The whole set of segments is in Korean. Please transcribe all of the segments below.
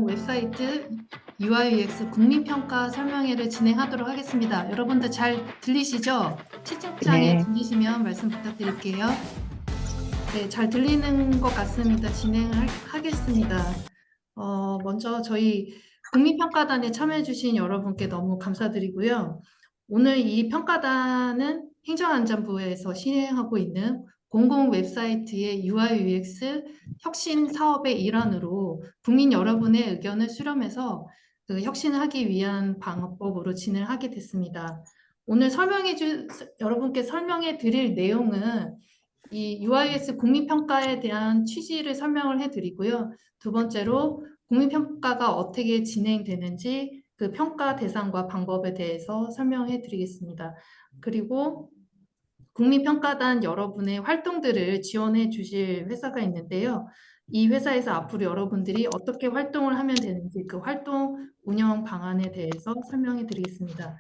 공공 웹사이트 UI/UX 국민평가 설명회를 진행하도록 하겠습니다. 여러분들 잘 들리시죠? 채팅창에 네. 들리시면 말씀 부탁드릴게요. 네, 잘 들리는 것 같습니다. 진행을 하겠습니다. 먼저 저희 국민평가단에 참여해주신 여러분께 너무 감사드리고요. 오늘 이 평가단은 행정안전부에서 시행하고 있는 공공 웹사이트의 UI/UX 혁신 사업의 일환으로 국민 여러분의 의견을 수렴해서 그 혁신을 하기 위한 방법으로 진행하게 됐습니다. 오늘 여러분께 설명해 드릴 내용은 이 UIS 국민평가에 대한 취지를 설명을 해드리고요. 두 번째로 국민평가가 어떻게 진행되는지 그 평가 대상과 방법에 대해서 설명해 드리겠습니다. 그리고 국민평가단 여러분의 활동들을 지원해 주실 회사가 있는데요. 이 회사에서 앞으로 여러분들이 어떻게 활동을 하면 되는지 그 활동 운영 방안에 대해서 설명해 드리겠습니다.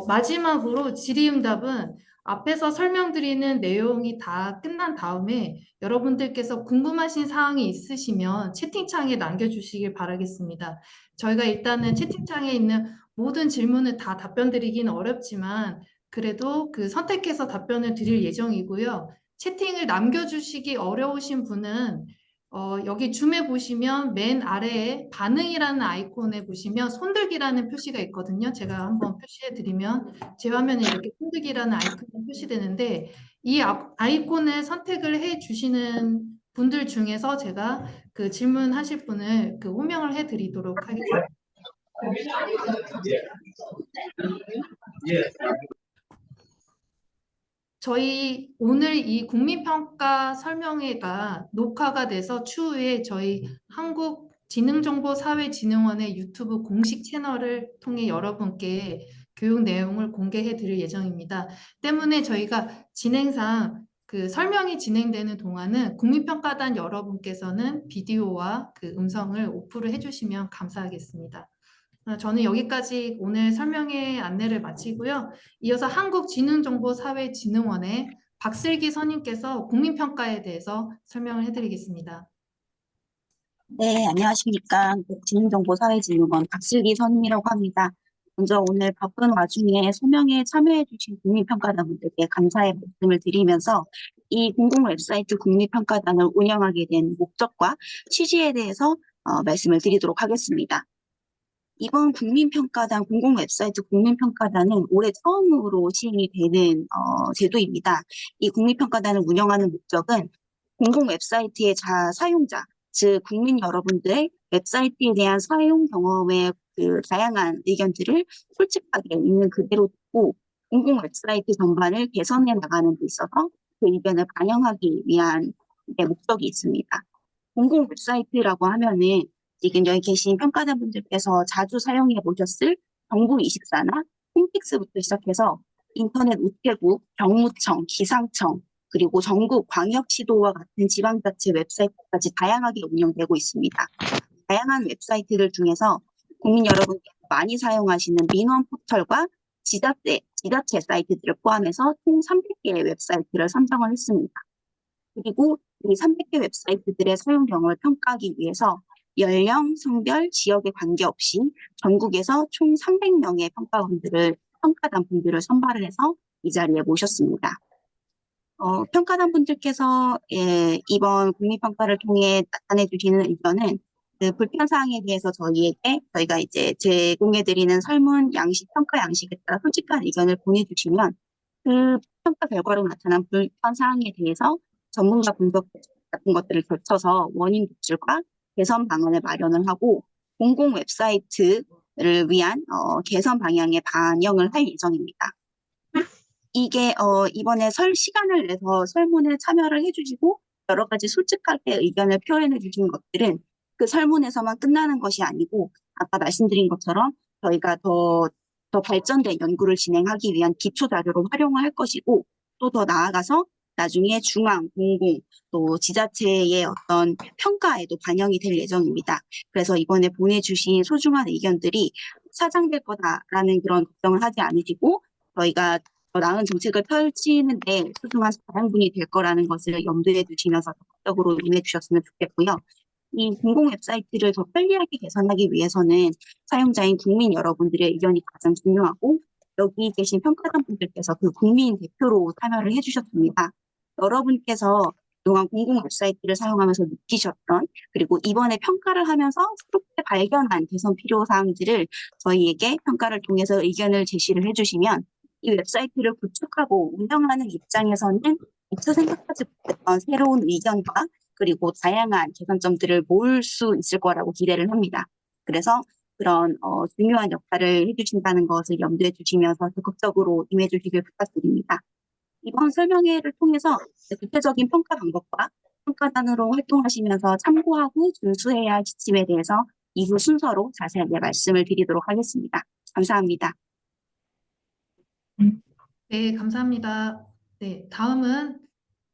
마지막으로 질의응답은 앞에서 설명드리는 내용이 다 끝난 다음에 여러분들께서 궁금하신 사항이 있으시면 채팅창에 남겨주시길 바라겠습니다. 저희가 일단은 채팅창에 있는 모든 질문을 다 답변 드리기는 어렵지만 그래도 그 선택해서 답변을 드릴 예정이고요. 채팅을 남겨주시기 어려우신 분은 여기 줌에 보시면 맨 아래에 반응이라는 아이콘에 보시면 손들기라는 표시가 있거든요. 제가 한번 표시해 드리면 제 화면에 이렇게 손들기라는 아이콘이 표시되는데 이 아이콘을 선택을 해 주시는 분들 중에서 제가 그 질문하실 분을 그 호명을 해 드리도록 하겠습니다. 저희 오늘 이 국민평가 설명회가 녹화가 돼서 추후에 저희 한국지능정보사회진흥원의 유튜브 공식 채널을 통해 여러분께 교육 내용을 공개해 드릴 예정입니다. 때문에 저희가 진행상 그 설명이 진행되는 동안은 국민평가단 여러분께서는 비디오와 그 음성을 오프를 해주시면 감사하겠습니다. 저는 여기까지 오늘 설명회 안내를 마치고요. 이어서 한국지능정보사회진흥원의 박슬기 선임께서 국민평가에 대해서 설명을 해드리겠습니다. 네, 안녕하십니까. 지능정보사회진흥원 박슬기 선임이라고 합니다. 먼저 오늘 바쁜 와중에 소명에 참여해주신 국민평가단분들께 감사의 말씀을 드리면서 이 공공 웹사이트 국민평가단을 운영하게 된 목적과 취지에 대해서 말씀을 드리도록 하겠습니다. 이번 국민평가단, 공공 웹사이트 국민평가단은 올해 처음으로 시행이 되는 제도입니다. 이 국민평가단을 운영하는 목적은 공공 웹사이트의 사용자, 즉 국민 여러분들의 웹사이트에 대한 사용 경험의 그 다양한 의견들을 솔직하게 있는 그대로 듣고 공공 웹사이트 전반을 개선해 나가는 데 있어서 그 의견을 반영하기 위한 목적이 있습니다. 공공 웹사이트라고 하면은 지금 여기 계신 평가자분들께서 자주 사용해 보셨을 정부24나 홈픽스부터 시작해서 인터넷 우체국, 경무청, 기상청, 그리고 전국 광역시도와 같은 지방자치 웹사이트까지 다양하게 운영되고 있습니다. 다양한 웹사이트들 중에서 국민 여러분께서 많이 사용하시는 민원 포털과 지자체 사이트들을 포함해서 총 300개의 웹사이트를 선정을 했습니다. 그리고 이 300개 웹사이트들의 사용 경험을 평가하기 위해서 연령, 성별, 지역에 관계없이 전국에서 총 300명의 평가단 분들을 선발을 해서 이 자리에 모셨습니다. 평가단 분들께서 이번 국민평가를 통해 나타내 주시는 의견은 그 불편사항에 대해서 저희가 이제 제공해드리는 설문 양식, 평가 양식에 따라 솔직한 의견을 보내주시면 그 평가 결과로 나타난 불편사항에 대해서 전문가 분석 같은 것들을 거쳐서 원인 도출과 개선 방안을 마련을 하고 공공 웹사이트를 위한 개선 방향에 반영을 할 예정입니다. 이게 이번에 시간을 내서 설문에 참여를 해주시고 여러 가지 솔직하게 의견을 표현해 주신 것들은 그 설문에서만 끝나는 것이 아니고 아까 말씀드린 것처럼 저희가 더 발전된 연구를 진행하기 위한 기초 자료로 활용을 할 것이고 또 더 나아가서 나중에 중앙, 공공, 또 지자체의 어떤 평가에도 반영이 될 예정입니다. 그래서 이번에 보내주신 소중한 의견들이 사장될 거다라는 그런 걱정을 하지 않으시고 저희가 더 나은 정책을 펼치는데 소중한 자양분이 될 거라는 것을 염두에 두시면서 적극적으로 임해 주셨으면 좋겠고요. 이 공공 웹사이트를 더 편리하게 개선하기 위해서는 사용자인 국민 여러분들의 의견이 가장 중요하고 여기 계신 평가단 분들께서 그 국민 대표로 참여를 해주셨습니다. 여러분께서 그동안 공공 웹사이트를 사용하면서 느끼셨던 그리고 이번에 평가를 하면서 새롭게 발견한 개선 필요 사항들을 저희에게 평가를 통해서 의견을 제시를 해주시면 이 웹사이트를 구축하고 운영하는 입장에서는 미처 생각하지 못했던 새로운 의견과 그리고 다양한 개선점들을 모을 수 있을 거라고 기대를 합니다. 그래서 그런 중요한 역할을 해주신다는 것을 염두에 두시면서 적극적으로 임해주시길 부탁드립니다. 이번 설명회를 통해서 구체적인 평가 방법과 평가단으로 활동하시면서 참고하고 준수해야 할 지침에 대해서 이후 순서로 자세하게 말씀을 드리도록 하겠습니다. 감사합니다. 네, 감사합니다. 네, 다음은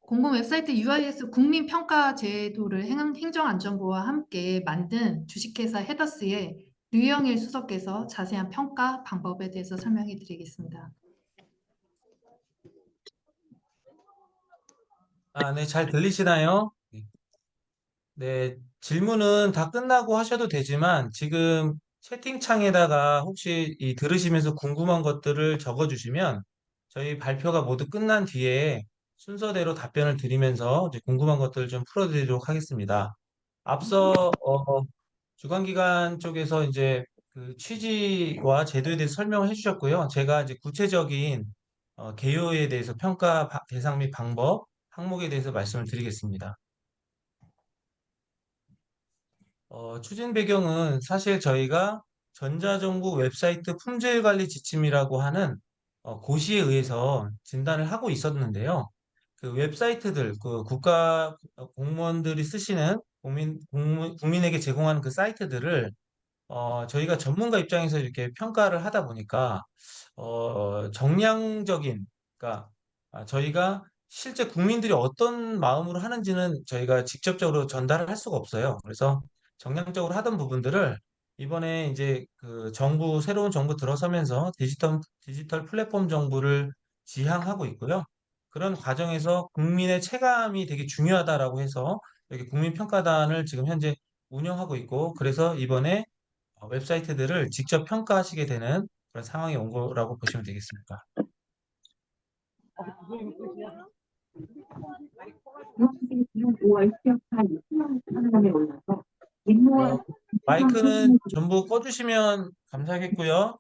공공 웹사이트 UIS 국민평가 제도를 행정안전부와 함께 만든 주식회사 헤더스의 류영일 수석께서 자세한 평가 방법에 대해서 설명해 드리겠습니다. 네, 잘 들리시나요? 네, 질문은 다 끝나고 하셔도 되지만 지금 채팅창에다가 혹시 들으시면서 궁금한 것들을 적어주시면 저희 발표가 모두 끝난 뒤에 순서대로 답변을 드리면서 이제 궁금한 것들을 좀 풀어드리도록 하겠습니다. 앞서 주관기관 쪽에서 이제 그 취지와 제도에 대해서 설명을 해주셨고요. 제가 이제 구체적인 개요에 대해서 평가 대상 및 방법 항목에 대해서 말씀을 드리겠습니다. 추진 배경은 사실 저희가 전자정부 웹사이트 품질 관리 지침이라고 하는 고시에 의해서 진단을 하고 있었는데요. 그 웹사이트들, 그 국가 공무원들이 쓰시는 국민에게 제공하는 그 사이트들을 저희가 전문가 입장에서 이렇게 평가를 하다 보니까 정량적인, 그러니까 저희가 실제 국민들이 어떤 마음으로 하는지는 저희가 직접적으로 전달을 할 수가 없어요. 그래서 정량적으로 하던 부분들을 이번에 이제 그 새로운 정부 들어서면서 디지털 플랫폼 정부를 지향하고 있고요. 그런 과정에서 국민의 체감이 되게 중요하다라고 해서 여기 국민평가단을 지금 현재 운영하고 있고, 그래서 이번에 웹사이트들을 직접 평가하시게 되는 그런 상황이 온 거라고 보시면 되겠습니다. 어, 마이크는 전부 꺼주시면 감사하겠고요.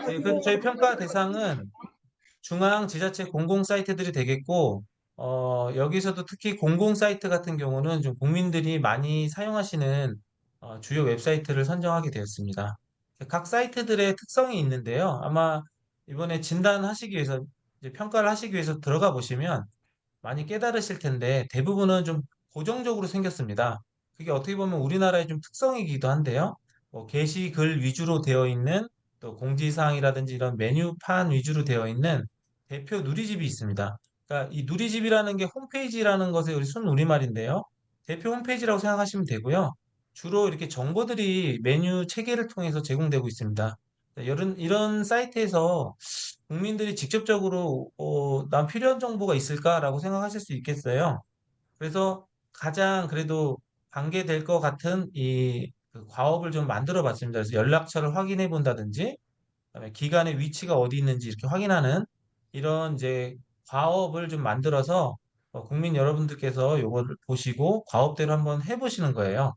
네, 그래서 저희 평가 대상은 중앙 지자체 공공 사이트들이 되겠고, 여기서도 특히 공공 사이트 같은 경우는 좀 국민들이 많이 사용하시는 주요 웹사이트를 선정하게 되었습니다. 각 사이트들의 특성이 있는데요. 아마 이번에 진단하시기 위해서, 이제 평가를 하시기 위해서 들어가 보시면 많이 깨달으실 텐데 대부분은 좀 고정적으로 생겼습니다. 그게 어떻게 보면 우리나라의 좀 특성이기도 한데요. 뭐 게시글 위주로 되어 있는 또 공지사항이라든지 이런 메뉴판 위주로 되어 있는 대표 누리집이 있습니다. 그러니까 이 누리집이라는 게 홈페이지라는 것의 우리 순 우리말인데요. 대표 홈페이지라고 생각하시면 되고요. 주로 이렇게 정보들이 메뉴 체계를 통해서 제공되고 있습니다. 이런 사이트에서 국민들이 직접적으로 난 필요한 정보가 있을까라고 생각하실 수 있겠어요. 그래서 가장 그래도 관계될 것 같은 그 과업을 좀 만들어 봤습니다. 그래서 연락처를 확인해 본다든지, 그다음에 기관의 위치가 어디 있는지 이렇게 확인하는 이런 이제 과업을 좀 만들어서 국민 여러분들께서 이거를 보시고 과업대로 한번 해보시는 거예요.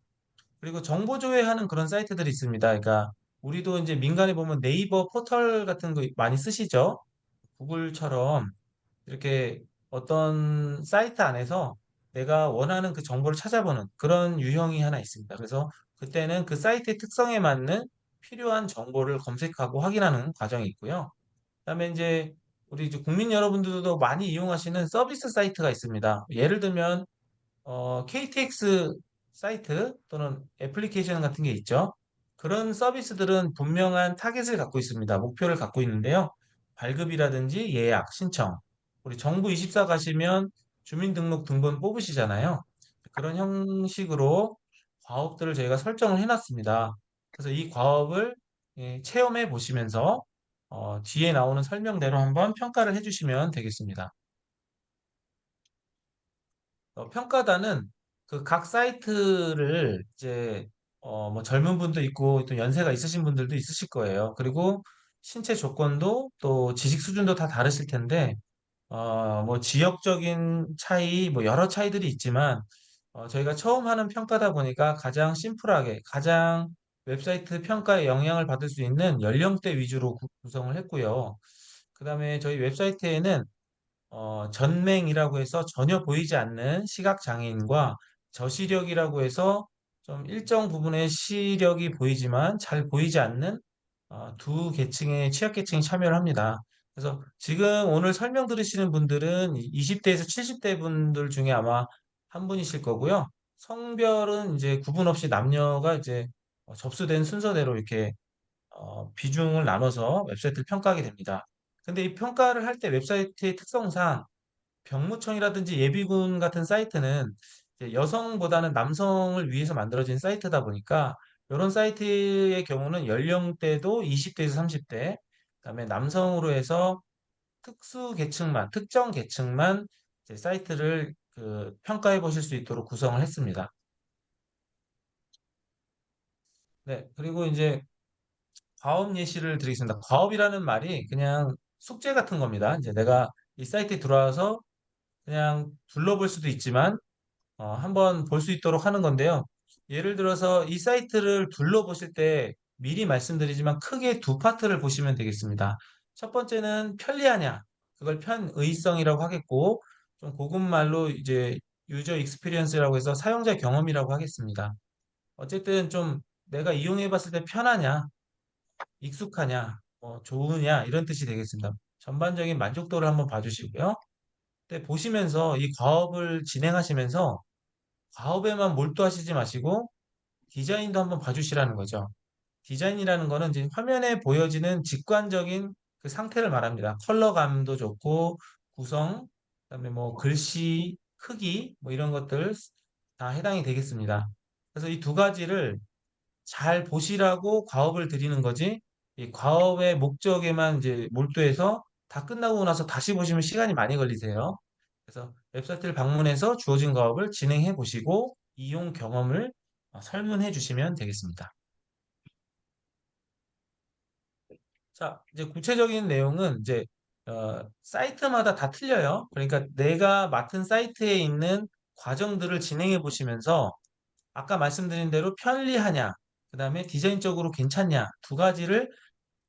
그리고 정보 조회하는 그런 사이트들이 있습니다. 그러니까 우리도 이제 민간에 보면 네이버 포털 같은 거 많이 쓰시죠? 구글처럼 이렇게 어떤 사이트 안에서 내가 원하는 그 정보를 찾아보는 그런 유형이 하나 있습니다. 그래서 그때는 그 사이트의 특성에 맞는 필요한 정보를 검색하고 확인하는 과정이 있고요. 그다음에 이제 우리 이제 국민 여러분들도 많이 이용하시는 서비스 사이트가 있습니다. 예를 들면 KTX 사이트 또는 애플리케이션 같은 게 있죠. 그런 서비스들은 분명한 타겟을 갖고 있습니다. 목표를 갖고 있는데요. 발급이라든지 예약, 신청. 우리 정부24 가시면 주민등록 등본 뽑으시잖아요. 그런 형식으로 과업들을 저희가 설정을 해놨습니다. 그래서 이 과업을 체험해 보시면서 뒤에 나오는 설명대로 한번 평가를 해주시면 되겠습니다. 평가단은 그 각 사이트를 이제 뭐 젊은 분도 있고 또 연세가 있으신 분들도 있으실 거예요. 그리고 신체 조건도 또 지식 수준도 다 다르실 텐데 뭐 지역적인 차이, 뭐 여러 차이들이 있지만 저희가 처음 하는 평가다 보니까 가장 심플하게, 가장 웹사이트 평가에 영향을 받을 수 있는 연령대 위주로 구성을 했고요. 그다음에 저희 웹사이트에는 전맹이라고 해서 전혀 보이지 않는 시각 장애인과 저시력이라고 해서 좀 일정 부분의 시력이 보이지만 잘 보이지 않는 두 계층의 취약계층이 참여를 합니다. 그래서 지금 오늘 설명 들으시는 분들은 20대에서 70대 분들 중에 아마 한 분이실 거고요. 성별은 이제 구분 없이 남녀가 이제 접수된 순서대로 이렇게 비중을 나눠서 웹사이트를 평가하게 됩니다. 근데 이 평가를 할 때 웹사이트의 특성상 병무청이라든지 예비군 같은 사이트는 이제 여성보다는 남성을 위해서 만들어진 사이트다 보니까 이런 사이트의 경우는 연령대도 20대에서 30대, 그다음에 남성으로 해서 특수 계층만, 특정 계층만 이제 사이트를 그 평가해 보실 수 있도록 구성을 했습니다. 네, 그리고 이제 과업 예시를 드리겠습니다. 과업이라는 말이 그냥 숙제 같은 겁니다. 이제 내가 이 사이트에 들어와서 그냥 둘러볼 수도 있지만 한번 볼 수 있도록 하는 건데요. 예를 들어서 이 사이트를 둘러보실 때 미리 말씀드리지만 크게 두 파트를 보시면 되겠습니다. 첫 번째는 편리하냐? 그걸 편의성이라고 하겠고, 좀 고급말로 이제 유저 익스피리언스라고 해서 사용자 경험이라고 하겠습니다. 어쨌든 좀 내가 이용해 봤을 때 편하냐, 익숙하냐, 좋으냐, 이런 뜻이 되겠습니다. 전반적인 만족도를 한번 봐주시고요. 근데 보시면서 이 과업을 진행하시면서 과업에만 몰두하시지 마시고 디자인도 한번 봐주시라는 거죠. 디자인이라는 거는 이제 화면에 보여지는 직관적인 그 상태를 말합니다. 컬러감도 좋고 구성, 그다음에 뭐 글씨 크기 뭐 이런 것들 다 해당이 되겠습니다. 그래서 이 두 가지를 잘 보시라고 과업을 드리는 거지. 이 과업의 목적에만 이제 몰두해서 다 끝나고 나서 다시 보시면 시간이 많이 걸리세요. 그래서 웹사이트를 방문해서 주어진 과업을 진행해 보시고 이용 경험을 설문해 주시면 되겠습니다. 자, 이제 구체적인 내용은 이제 사이트마다 다 틀려요. 그러니까 내가 맡은 사이트에 있는 과정들을 진행해 보시면서 아까 말씀드린 대로 편리하냐, 그다음에 디자인적으로 괜찮냐 두 가지를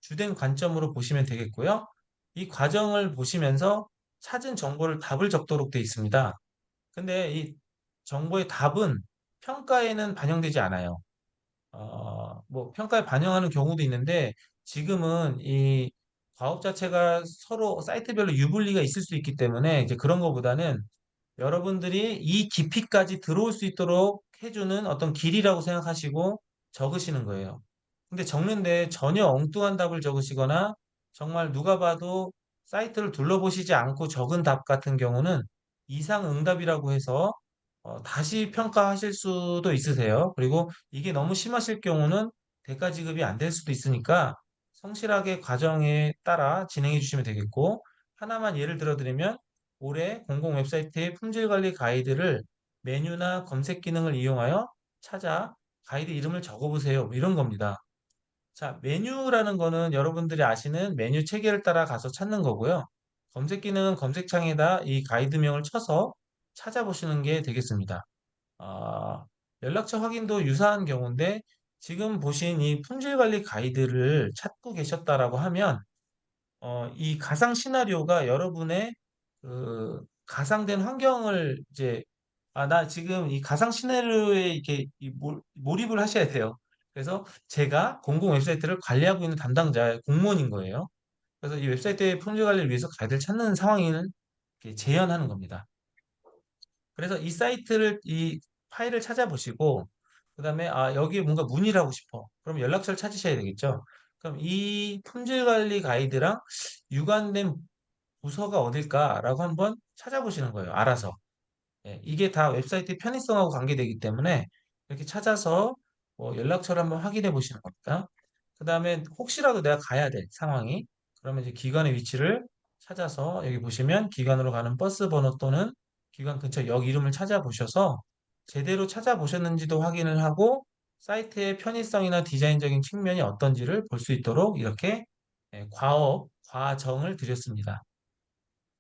주된 관점으로 보시면 되겠고요. 이 과정을 보시면서 찾은 정보를 답을 적도록 되어 있습니다. 근데 이 정보의 답은 평가에는 반영되지 않아요. 뭐 평가에 반영하는 경우도 있는데 지금은 이 과업 자체가 서로 사이트별로 유불리가 있을 수 있기 때문에 이제 그런 것보다는 여러분들이 이 깊이까지 들어올 수 있도록 해주는 어떤 길이라고 생각하시고 적으시는 거예요. 근데 적는데 전혀 엉뚱한 답을 적으시거나 정말 누가 봐도 사이트를 둘러보시지 않고 적은 답 같은 경우는 이상 응답이라고 해서 다시 평가하실 수도 있으세요. 그리고 이게 너무 심하실 경우는 대가 지급이 안 될 수도 있으니까 성실하게 과정에 따라 진행해 주시면 되겠고 하나만 예를 들어드리면 올해 공공 웹사이트의 품질 관리 가이드를 메뉴나 검색 기능을 이용하여 찾아 가이드 이름을 적어보세요. 뭐 이런 겁니다. 자, 메뉴라는 거는 여러분들이 아시는 메뉴 체계를 따라 가서 찾는 거고요. 검색 기능은 검색창에다 이 가이드명을 쳐서 찾아보시는 게 되겠습니다. 아, 연락처 확인도 유사한 경우인데 지금 보신 이 품질 관리 가이드를 찾고 계셨다라고 하면 이 가상 시나리오가 여러분의 그 가상된 환경을 이제 나 지금 이 가상 시나리오에 이렇게 몰입을 하셔야 돼요. 그래서 제가 공공 웹사이트를 관리하고 있는 담당자 공무원인 거예요. 그래서 이 웹사이트의 품질 관리를 위해서 가이드를 찾는 상황을 이렇게 재현하는 겁니다. 그래서 이 사이트를 이 파일을 찾아보시고 그다음에 여기에 뭔가 문의를 하고 싶어. 그럼 연락처를 찾으셔야 되겠죠. 그럼 이 품질 관리 가이드랑 유관된 부서가 어딜까라고 한번 찾아보시는 거예요. 알아서. 예, 이게 다 웹사이트 편의성하고 관계되기 때문에 이렇게 찾아서 연락처를 한번 확인해 보시는 겁니다. 그 다음에 혹시라도 내가 가야 될 상황이 그러면 이제 기관의 위치를 찾아서 여기 보시면 기관으로 가는 버스 번호 또는 기관 근처 역 이름을 찾아보셔서 제대로 찾아보셨는지도 확인을 하고 사이트의 편의성이나 디자인적인 측면이 어떤지를 볼 수 있도록 이렇게 과정을 드렸습니다.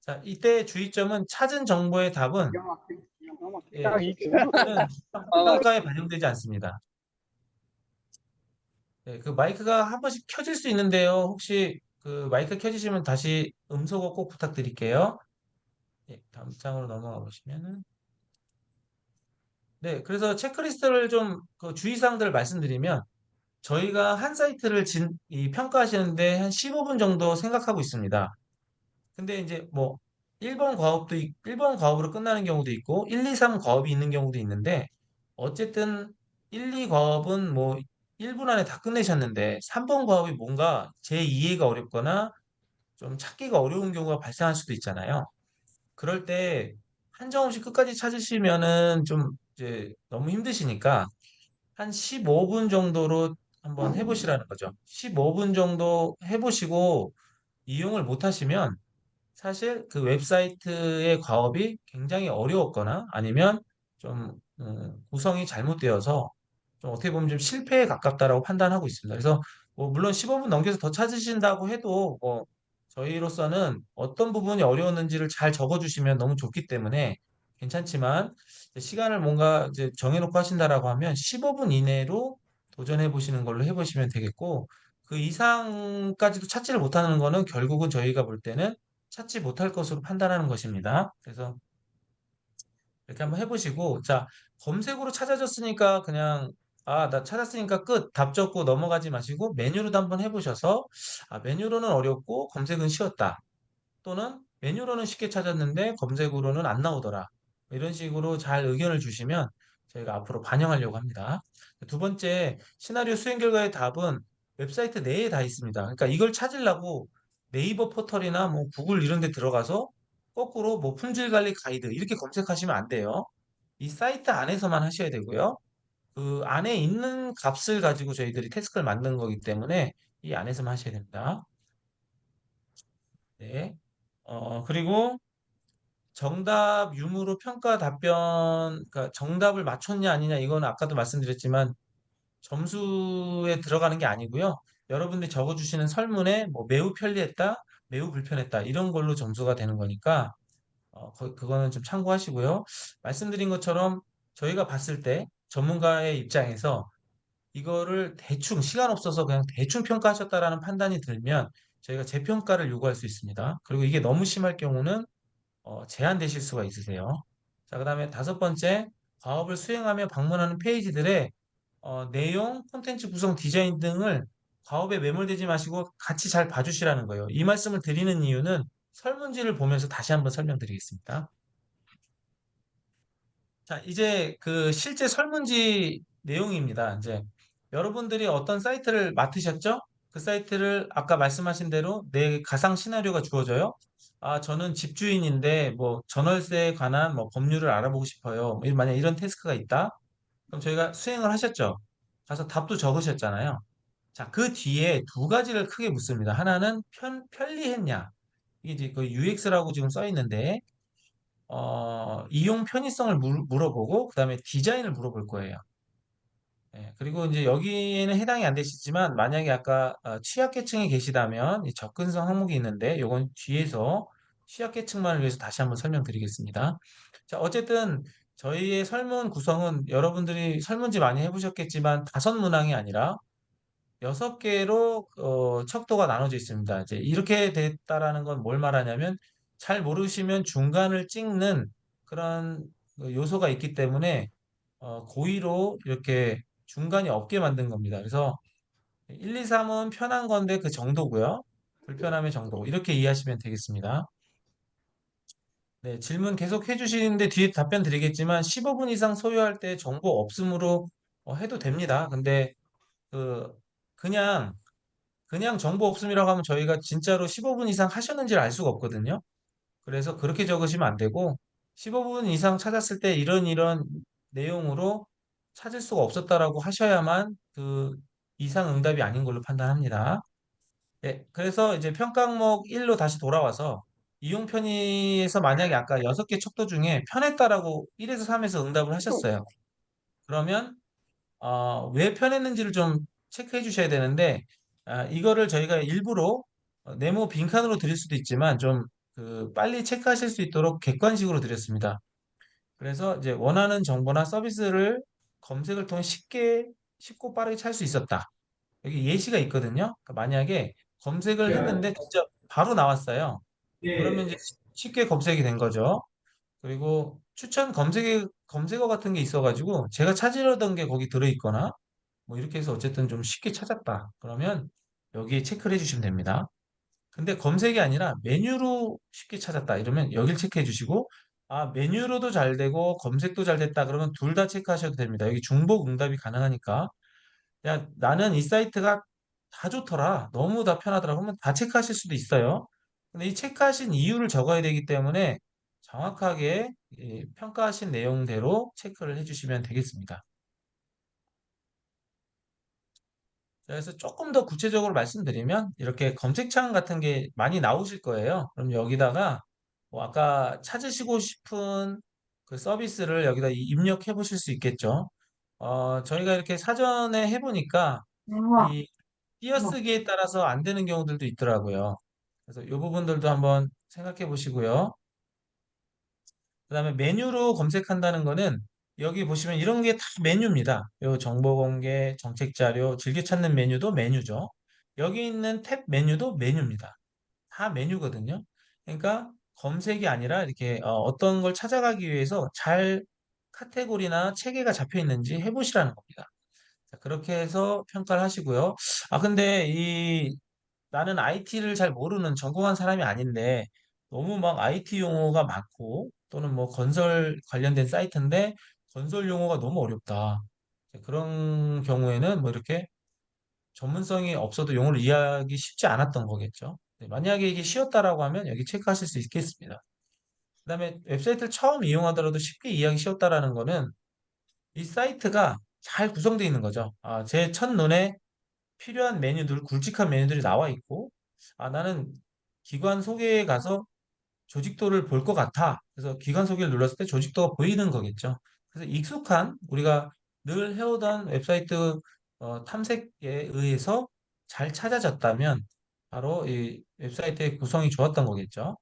자, 이때 주의점은 찾은 정보의 답은 는 평가에 반영되지 않습니다. 네, 그 마이크가 한 번씩 켜질 수 있는데요. 혹시 그 마이크 켜지시면 다시 음소거 꼭 부탁드릴게요. 예, 다음 장으로 넘어가 보시면은 네, 그래서 체크리스트를 좀 그 주의사항들을 말씀드리면 저희가 한 사이트를 평가하시는데 한 15분 정도 생각하고 있습니다. 근데 이제 뭐 1번 과업으로 끝나는 경우도 있고 1, 2, 3 과업이 있는 경우도 있는데 어쨌든 1, 2 과업은 뭐 1분 안에 다 끝내셨는데 3번 과업이 뭔가 제 이해가 어렵거나 좀 찾기가 어려운 경우가 발생할 수도 있잖아요. 그럴 때 한정없이 끝까지 찾으시면은 좀 이제 너무 힘드시니까 한 15분 정도로 한번 해보시라는 거죠. 15분 정도 해보시고 이용을 못 하시면 사실 그 웹사이트의 과업이 굉장히 어려웠거나 아니면 좀 구성이 잘못되어서 좀 어떻게 보면 좀 실패에 가깝다라고 판단하고 있습니다. 그래서 뭐 물론 15분 넘겨서 더 찾으신다고 해도 뭐 저희로서는 어떤 부분이 어려웠는지를 잘 적어주시면 너무 좋기 때문에 괜찮지만 시간을 뭔가 이제 정해놓고 하신다라고 하면 15분 이내로 도전해 보시는 걸로 해보시면 되겠고 그 이상까지도 찾지를 못하는 거는 결국은 저희가 볼 때는 찾지 못할 것으로 판단하는 것입니다. 그래서 이렇게 한번 해보시고, 자, 검색으로 찾아졌으니까 그냥, 아, 나 찾았으니까 끝. 답 적고 넘어가지 마시고 메뉴로도 한번 해보셔서, 아, 메뉴로는 어렵고 검색은 쉬웠다. 또는 메뉴로는 쉽게 찾았는데 검색으로는 안 나오더라. 이런 식으로 잘 의견을 주시면 저희가 앞으로 반영하려고 합니다. 두 번째, 시나리오 수행 결과의 답은 웹사이트 내에 다 있습니다. 그러니까 이걸 찾으려고 네이버 포털이나 뭐 구글 이런 데 들어가서 거꾸로 뭐 품질 관리 가이드 이렇게 검색하시면 안 돼요. 이 사이트 안에서만 하셔야 되고요. 그 안에 있는 값을 가지고 저희들이 태스크를 만든 거기 때문에 이 안에서만 하셔야 됩니다. 네. 그리고 정답 유무로 평가 답변, 그러니까 정답을 맞췄냐 아니냐, 이건 아까도 말씀드렸지만 점수에 들어가는 게 아니고요. 여러분들이 적어주시는 설문에 뭐 매우 편리했다, 매우 불편했다, 이런 걸로 점수가 되는 거니까, 그거는 좀 참고하시고요. 말씀드린 것처럼 저희가 봤을 때 전문가의 입장에서 이거를 대충, 시간 없어서 그냥 대충 평가하셨다라는 판단이 들면 저희가 재평가를 요구할 수 있습니다. 그리고 이게 너무 심할 경우는 제한되실 수가 있으세요. 자, 그다음에 다섯 번째, 과업을 수행하며 방문하는 페이지들의 내용, 콘텐츠 구성, 디자인 등을 과업에 매몰되지 마시고 같이 잘 봐주시라는 거예요. 이 말씀을 드리는 이유는 설문지를 보면서 다시 한번 설명드리겠습니다. 자, 이제 그 실제 설문지 내용입니다. 이제 여러분들이 어떤 사이트를 맡으셨죠? 그 사이트를 아까 말씀하신 대로 내 가상 시나리오가 주어져요. 아, 저는 집주인인데 뭐 전월세에 관한 뭐 법률을 알아보고 싶어요. 만약 이런 태스크가 있다. 그럼 저희가 수행을 하셨죠. 가서 답도 적으셨잖아요. 자, 그 뒤에 두 가지를 크게 묻습니다. 하나는 편리했냐? 이게 이제 그 UX라고 지금 써 있는데 이용 편의성을 물어보고 그다음에 디자인을 물어볼 거예요. 예, 그리고 이제 여기에는 해당이 안 되시지만 만약에 아까 취약계층에 계시다면 이 접근성 항목이 있는데 요건 뒤에서 취약계층만을 위해서 다시 한번 설명드리겠습니다. 자, 어쨌든 저희의 설문 구성은 여러분들이 설문지 많이 해보셨겠지만 다섯 문항이 아니라 여섯 개로 척도가 나눠져 있습니다. 이제 이렇게 됐다라는 건 뭘 말하냐면 잘 모르시면 중간을 찍는 그런 요소가 있기 때문에 고의로 이렇게 중간이 없게 만든 겁니다. 그래서 1, 2, 3은 편한 건데 그 정도고요. 불편함의 정도. 이렇게 이해하시면 되겠습니다. 네, 질문 계속 해주시는데 뒤에 답변 드리겠지만 15분 이상 소요할 때 정보 없음으로 해도 됩니다. 근데 그 그냥 정보 없음이라고 하면 저희가 진짜로 15분 이상 하셨는지를 알 수가 없거든요. 그래서 그렇게 적으시면 안 되고 15분 이상 찾았을 때 이런 내용으로 찾을 수가 없었다라고 하셔야만 그 이상 응답이 아닌 걸로 판단합니다. 네, 그래서 이제 평가 항목 1로 다시 돌아와서 이용 편의에서 만약에 아까 6개 척도 중에 편했다라고 1에서 3에서 응답을 하셨어요. 그러면 왜 편했는지를 좀 체크해 주셔야 되는데, 이거를 저희가 일부러 네모 빈칸으로 드릴 수도 있지만 좀 빨리 체크하실 수 있도록 객관식으로 드렸습니다. 그래서 이제 원하는 정보나 서비스를 검색을 통해 쉽고 빠르게 찾을 수 있었다. 여기 예시가 있거든요. 그러니까 만약에 검색을 했는데 진짜 바로 나왔어요. 그러면 이제 쉽게 검색이 된 거죠. 그리고 추천 검색어 같은 게 있어가지고 제가 찾으려던 게 거기 들어있거나 뭐 이렇게 해서 어쨌든 좀 쉽게 찾았다. 그러면 여기에 체크를 해주시면 됩니다. 근데 검색이 아니라 메뉴로 쉽게 찾았다. 이러면 여길 체크해 주시고, 메뉴로도 잘 되고 검색도 잘 됐다. 그러면 둘 다 체크하셔도 됩니다. 여기 중복 응답이 가능하니까. 야, 나는 이 사이트가 다 좋더라. 너무 다 편하더라. 그러면 다 체크하실 수도 있어요. 근데 이 체크하신 이유를 적어야 되기 때문에 정확하게 평가하신 내용대로 체크를 해주시면 되겠습니다. 그래서 조금 더 구체적으로 말씀드리면 이렇게 검색창 같은 게 많이 나오실 거예요. 그럼 여기다가 뭐 아까 찾으시고 싶은 그 서비스를 여기다 입력해 보실 수 있겠죠. 저희가 이렇게 사전에 해보니까 이 띄어쓰기에 따라서 안 되는 경우들도 있더라고요. 그래서 이 부분들도 한번 생각해 보시고요. 그다음에 메뉴로 검색한다는 거는 여기 보시면 이런 게 다 메뉴입니다. 요 정보 공개, 정책 자료, 즐겨 찾는 메뉴도 메뉴죠. 여기 있는 탭 메뉴도 메뉴입니다. 다 메뉴거든요. 그러니까 검색이 아니라 이렇게 어떤 걸 찾아가기 위해서 잘 카테고리나 체계가 잡혀 있는지 해보시라는 겁니다. 자, 그렇게 해서 평가를 하시고요. 근데 나는 IT를 잘 모르는 전공한 사람이 아닌데 너무 막 IT 용어가 많고 또는 뭐 건설 관련된 사이트인데 건설 용어가 너무 어렵다. 그런 경우에는 뭐 이렇게 전문성이 없어도 용어를 이해하기 쉽지 않았던 거겠죠. 네, 만약에 이게 쉬웠다라고 하면 여기 체크하실 수 있겠습니다. 그다음에 웹사이트를 처음 이용하더라도 쉽게 이해하기 쉬웠다라는 거는 이 사이트가 잘 구성되어 있는 거죠. 제 첫눈에 필요한 메뉴들, 굵직한 메뉴들이 나와 있고, 나는 기관 소개에 가서 조직도를 볼 것 같아. 그래서 기관 소개를 눌렀을 때 조직도가 보이는 거겠죠. 그래서 익숙한 우리가 늘 해오던 웹사이트 탐색에 의해서 잘 찾아졌다면 바로 이 웹사이트의 구성이 좋았던 거겠죠.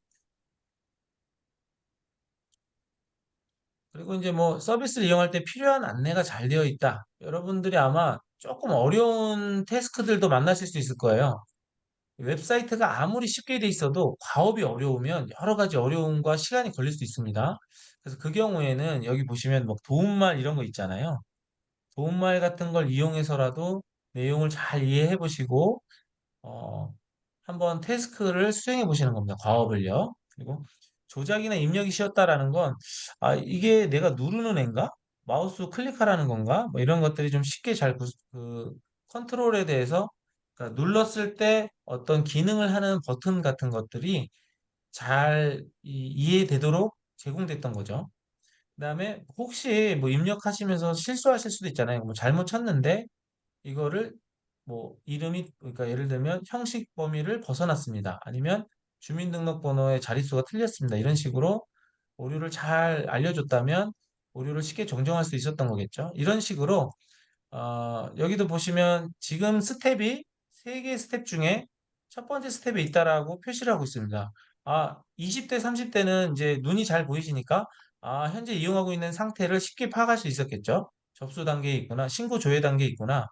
그리고 이제 뭐 서비스를 이용할 때 필요한 안내가 잘 되어 있다. 여러분들이 아마 조금 어려운 태스크들도 만나실 수 있을 거예요. 웹사이트가 아무리 쉽게 돼 있어도 과업이 어려우면 여러 가지 어려움과 시간이 걸릴 수 있습니다. 그래서 그 경우에는 여기 보시면 뭐 도움말 이런 거 있잖아요. 도움말 같은 걸 이용해서라도 내용을 잘 이해해 보시고 어, 한번 태스크를 수행해 보시는 겁니다. 과업을요. 그리고 조작이나 입력이 쉬웠다라는 건 이게 내가 누르는 애인가? 마우스 클릭하라는 건가? 뭐 이런 것들이 좀 쉽게 컨트롤에 대해서 그러니까 눌렀을 때 어떤 기능을 하는 버튼 같은 것들이 잘 이해되도록 제공됐던 거죠. 그다음에 혹시 뭐 입력하시면서 실수하실 수도 있잖아요. 뭐 잘못 쳤는데 이거를 뭐 이름이 그러니까 예를 들면 형식 범위를 벗어났습니다. 아니면 주민등록번호의 자릿수가 틀렸습니다. 이런 식으로 오류를 잘 알려줬다면 오류를 쉽게 정정할 수 있었던 거겠죠. 이런 식으로 여기도 보시면 지금 스텝이 세 개의 스텝 중에 첫 번째 스텝에 있다라고 표시를 하고 있습니다. 20대, 30대는 이제 눈이 잘 보이시니까 현재 이용하고 있는 상태를 쉽게 파악할 수 있었겠죠. 접수 단계에 있구나, 신고 조회 단계에 있구나.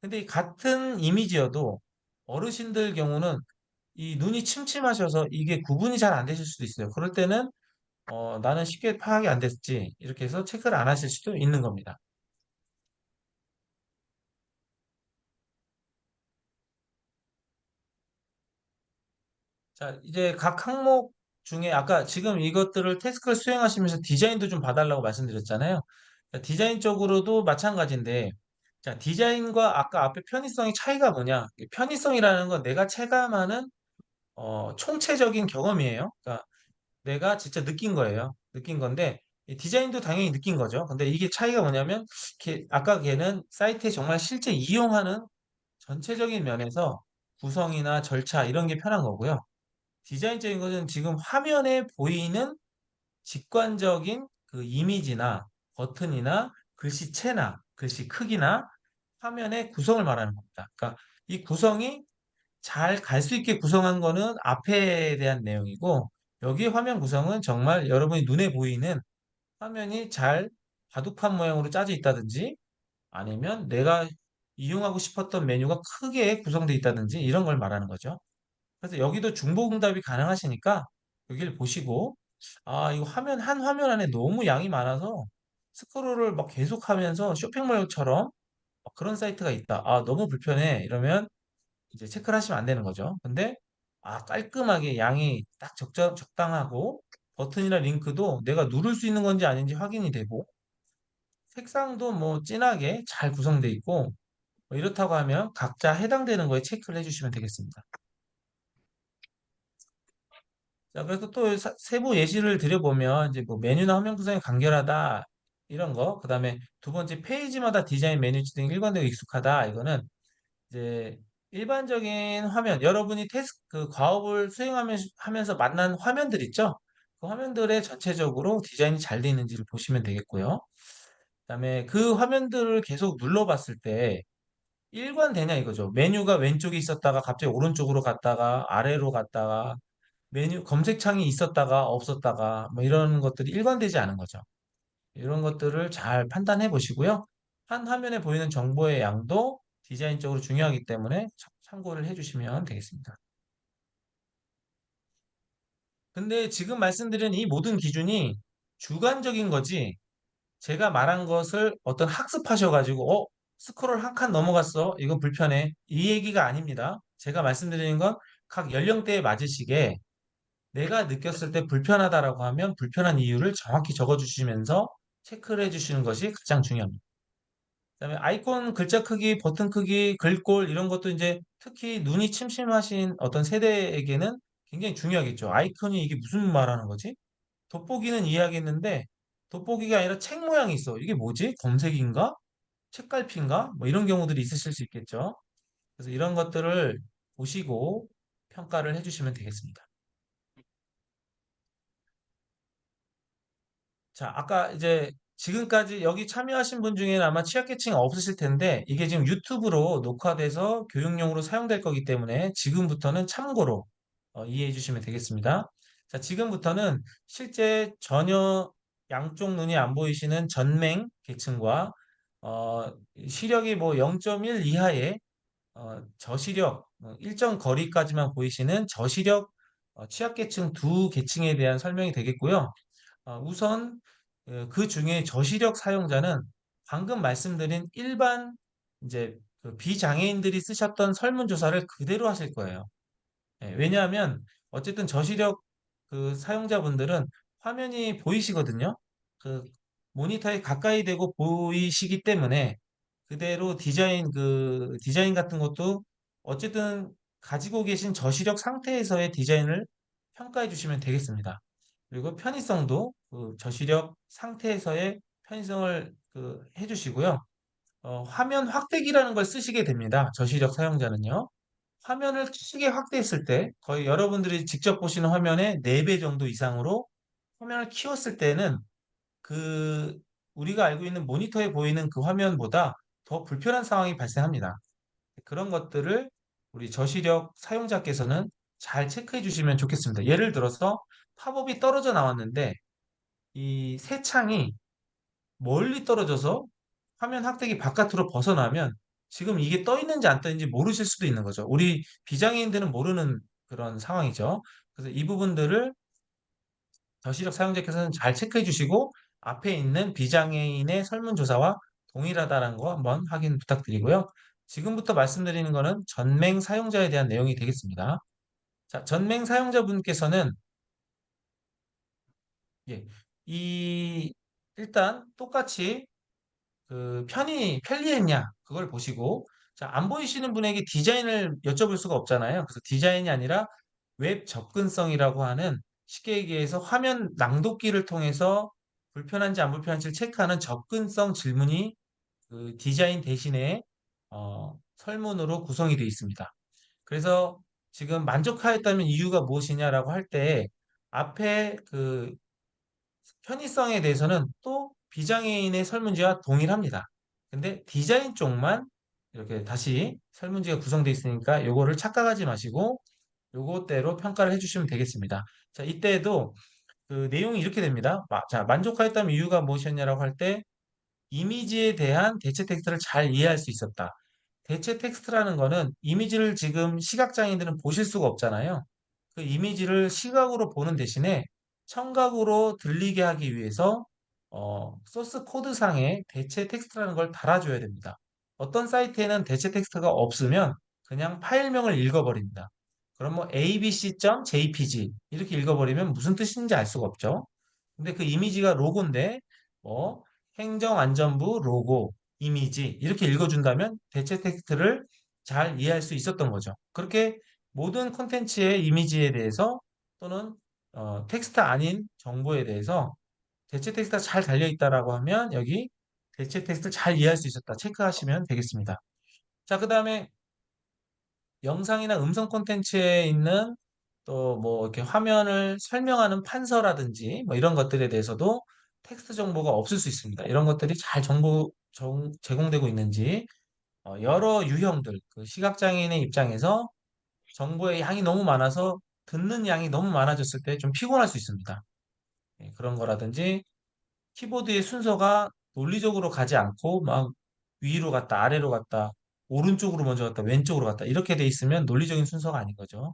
근데 이 같은 이미지여도 어르신들 경우는 이 눈이 침침하셔서 이게 구분이 잘 안 되실 수도 있어요. 그럴 때는 나는 쉽게 파악이 안 됐지. 이렇게 해서 체크를 안 하실 수도 있는 겁니다. 자, 이제 각 항목 중에 아까 지금 이것들을 태스크를 수행하시면서 디자인도 좀 봐달라고 말씀드렸잖아요. 자, 디자인 쪽으로도 마찬가지인데, 자, 디자인과 아까 앞에 편의성의 차이가 뭐냐? 편의성이라는 건 내가 체감하는 총체적인 경험이에요. 그러니까 내가 진짜 느낀 거예요. 느낀 건데 이 디자인도 당연히 느낀 거죠. 근데 이게 차이가 뭐냐면 아까 걔는 사이트에 정말 실제 이용하는 전체적인 면에서 구성이나 절차 이런 게 편한 거고요. 디자인적인 것은 지금 화면에 보이는 직관적인 그 이미지나 버튼이나 글씨체나 글씨 크기나 화면의 구성을 말하는 겁니다. 그러니까 이 구성이 잘 갈 수 있게 구성한 거는 앞에 대한 내용이고, 여기 화면 구성은 정말 여러분이 눈에 보이는 화면이 잘 바둑판 모양으로 짜져 있다든지, 아니면 내가 이용하고 싶었던 메뉴가 크게 구성되어 있다든지, 이런 걸 말하는 거죠. 그래서 여기도 중복응답이 가능하시니까 여기를 보시고, 아, 이거 한 화면 안에 너무 양이 많아서 스크롤을 막 계속하면서 쇼핑몰처럼 그런 사이트가 있다. 아, 너무 불편해. 이러면 이제 체크를 하시면 안 되는 거죠. 근데 깔끔하게 양이 딱 적당하고, 버튼이나 링크도 내가 누를 수 있는 건지 아닌지 확인이 되고, 색상도 뭐 진하게 잘 구성되어 있고, 뭐 이렇다고 하면 각자 해당되는 거에 체크를 해주시면 되겠습니다. 자, 그래서 또 세부 예시를 드려보면, 이제 뭐 메뉴나 화면 구성이 간결하다, 이런 거. 그 다음에 두 번째, 페이지마다 디자인 메뉴 지정이 일관되고 익숙하다. 이거는 이제 일반적인 화면, 여러분이 그 과업을 하면서 만난 화면들 있죠? 그 화면들의 전체적으로 디자인이 잘 돼 있는지를 보시면 되겠고요. 그다음에 그 화면들을 계속 눌러봤을 때 일관되냐 이거죠. 메뉴가 왼쪽에 있었다가 갑자기 오른쪽으로 갔다가 아래로 갔다가, 메뉴 검색창이 있었다가 없었다가 뭐 이런 것들이 일관되지 않은 거죠. 이런 것들을 잘 판단해 보시고요. 한 화면에 보이는 정보의 양도 디자인적으로 중요하기 때문에 참고를 해주시면 되겠습니다. 근데 지금 말씀드린 이 모든 기준이 주관적인 거지, 제가 말한 것을 어떤 학습하셔가지고, 스크롤 한 칸 넘어갔어. 이건 불편해. 이 얘기가 아닙니다. 제가 말씀드리는 건 각 연령대에 맞으시게 내가 느꼈을 때 불편하다라고 하면 불편한 이유를 정확히 적어주시면서 체크를 해주시는 것이 가장 중요합니다. 그다음에 아이콘 글자 크기, 버튼 크기, 글꼴 이런 것도 이제 특히 눈이 침침하신 어떤 세대에게는 굉장히 중요하겠죠. 아이콘이 이게 무슨 말하는 거지? 돋보기는 이해하겠는데 돋보기가 아니라 책 모양이 있어. 이게 뭐지? 검색인가? 책갈피인가? 뭐 이런 경우들이 있으실 수 있겠죠. 그래서 이런 것들을 보시고 평가를 해주시면 되겠습니다. 자, 아까 이제 지금까지 여기 참여하신 분 중에는 아마 취약계층이 없으실 텐데, 이게 지금 유튜브로 녹화돼서 교육용으로 사용될 거기 때문에 지금부터는 참고로 이해해 주시면 되겠습니다. 자, 지금부터는 실제 전혀 양쪽 눈이 안 보이시는 전맹 계층과 어, 시력이 뭐 0.1 이하의 저시력, 일정 거리까지만 보이시는 저시력 취약계층 두 계층에 대한 설명이 되겠고요. 우선 그 중에 저시력 사용자는 방금 말씀드린 일반 이제 그 비장애인들이 쓰셨던 설문조사를 그대로 하실 거예요. 예, 왜냐하면 어쨌든 저시력 그 사용자분들은 화면이 보이시거든요. 그 모니터에 가까이 대고 보이시기 때문에 그대로 디자인 같은 것도 어쨌든 가지고 계신 저시력 상태에서의 디자인을 평가해 주시면 되겠습니다. 그리고 편의성도 그 저시력 상태에서의 편의성을 해주시고요. 화면 확대기라는 걸 쓰시게 됩니다. 저시력 사용자는요. 화면을 크게 확대했을 때 거의 여러분들이 직접 보시는 화면의 4배 정도 이상으로 화면을 키웠을 때는 그 우리가 알고 있는 모니터에 보이는 그 화면보다 더 불편한 상황이 발생합니다. 그런 것들을 우리 저시력 사용자께서는 잘 체크해 주시면 좋겠습니다. 예를 들어서 팝업이 떨어져 나왔는데 이 새 창이 멀리 떨어져서 화면 확대기 바깥으로 벗어나면 지금 이게 떠 있는지 안 떠 있는지 모르실 수도 있는 거죠. 우리 비장애인들은 모르는 그런 상황이죠. 그래서 이 부분들을 저시력 사용자께서는 잘 체크해 주시고 앞에 있는 비장애인의 설문조사와 동일하다는 거 한번 확인 부탁드리고요. 지금부터 말씀드리는 거는 전맹 사용자에 대한 내용이 되겠습니다. 자, 전맹 사용자분께서는 예, 이 일단 똑같이 편리했냐 그걸 보시고, 자, 안 보이시는 분에게 디자인을 여쭤볼 수가 없잖아요. 그래서 디자인이 아니라 웹 접근성이라고 하는, 쉽게 얘기해서 화면 낭독기를 통해서 불편한지 안 불편한지를 체크하는 접근성 질문이 그 디자인 대신에 설문으로 구성이 되어 있습니다. 그래서 지금 만족하였다면 이유가 무엇이냐라고 할 때 앞에 그 편의성에 대해서는 또 비장애인의 설문지와 동일합니다. 근데 디자인 쪽만 이렇게 다시 설문지가 구성되어 있으니까 요거를 착각하지 마시고 요거대로 평가를 해주시면 되겠습니다. 자, 이때에도 그 내용이 이렇게 됩니다. 자, 만족하였다면 이유가 무엇이었냐라고 할 때 이미지에 대한 대체 텍스트를 잘 이해할 수 있었다. 대체 텍스트라는 거는 이미지를 지금 시각장애인들은 보실 수가 없잖아요. 그 이미지를 시각으로 보는 대신에 청각으로 들리게 하기 위해서 소스 코드상에 대체 텍스트라는 걸 달아줘야 됩니다. 어떤 사이트에는 대체 텍스트가 없으면 그냥 파일명을 읽어버립니다. 그럼 뭐 abc.jpg 이렇게 읽어버리면 무슨 뜻인지 알 수가 없죠. 근데 그 이미지가 로고인데 뭐 행정안전부 로고 이미지 이렇게 읽어준다면 대체 텍스트를 잘 이해할 수 있었던 거죠. 그렇게 모든 콘텐츠의 이미지에 대해서 또는 텍스트 아닌 정보에 대해서 대체 텍스트가 잘 달려 있다라고 하면 여기 대체 텍스트를 잘 이해할 수 있었다 체크하시면 되겠습니다. 자, 그 다음에 영상이나 음성 콘텐츠에 있는 또 뭐 이렇게 화면을 설명하는 판서라든지 뭐 이런 것들에 대해서도 텍스트 정보가 없을 수 있습니다. 이런 것들이 잘 제공되고 있는지 여러 유형들 그 시각장애인의 입장에서 정보의 양이 너무 많아서 듣는 양이 너무 많아졌을 때 좀 피곤할 수 있습니다. 그런 거라든지 키보드의 순서가 논리적으로 가지 않고 막 위로 갔다 아래로 갔다 오른쪽으로 먼저 갔다 왼쪽으로 갔다 이렇게 돼 있으면 논리적인 순서가 아닌 거죠.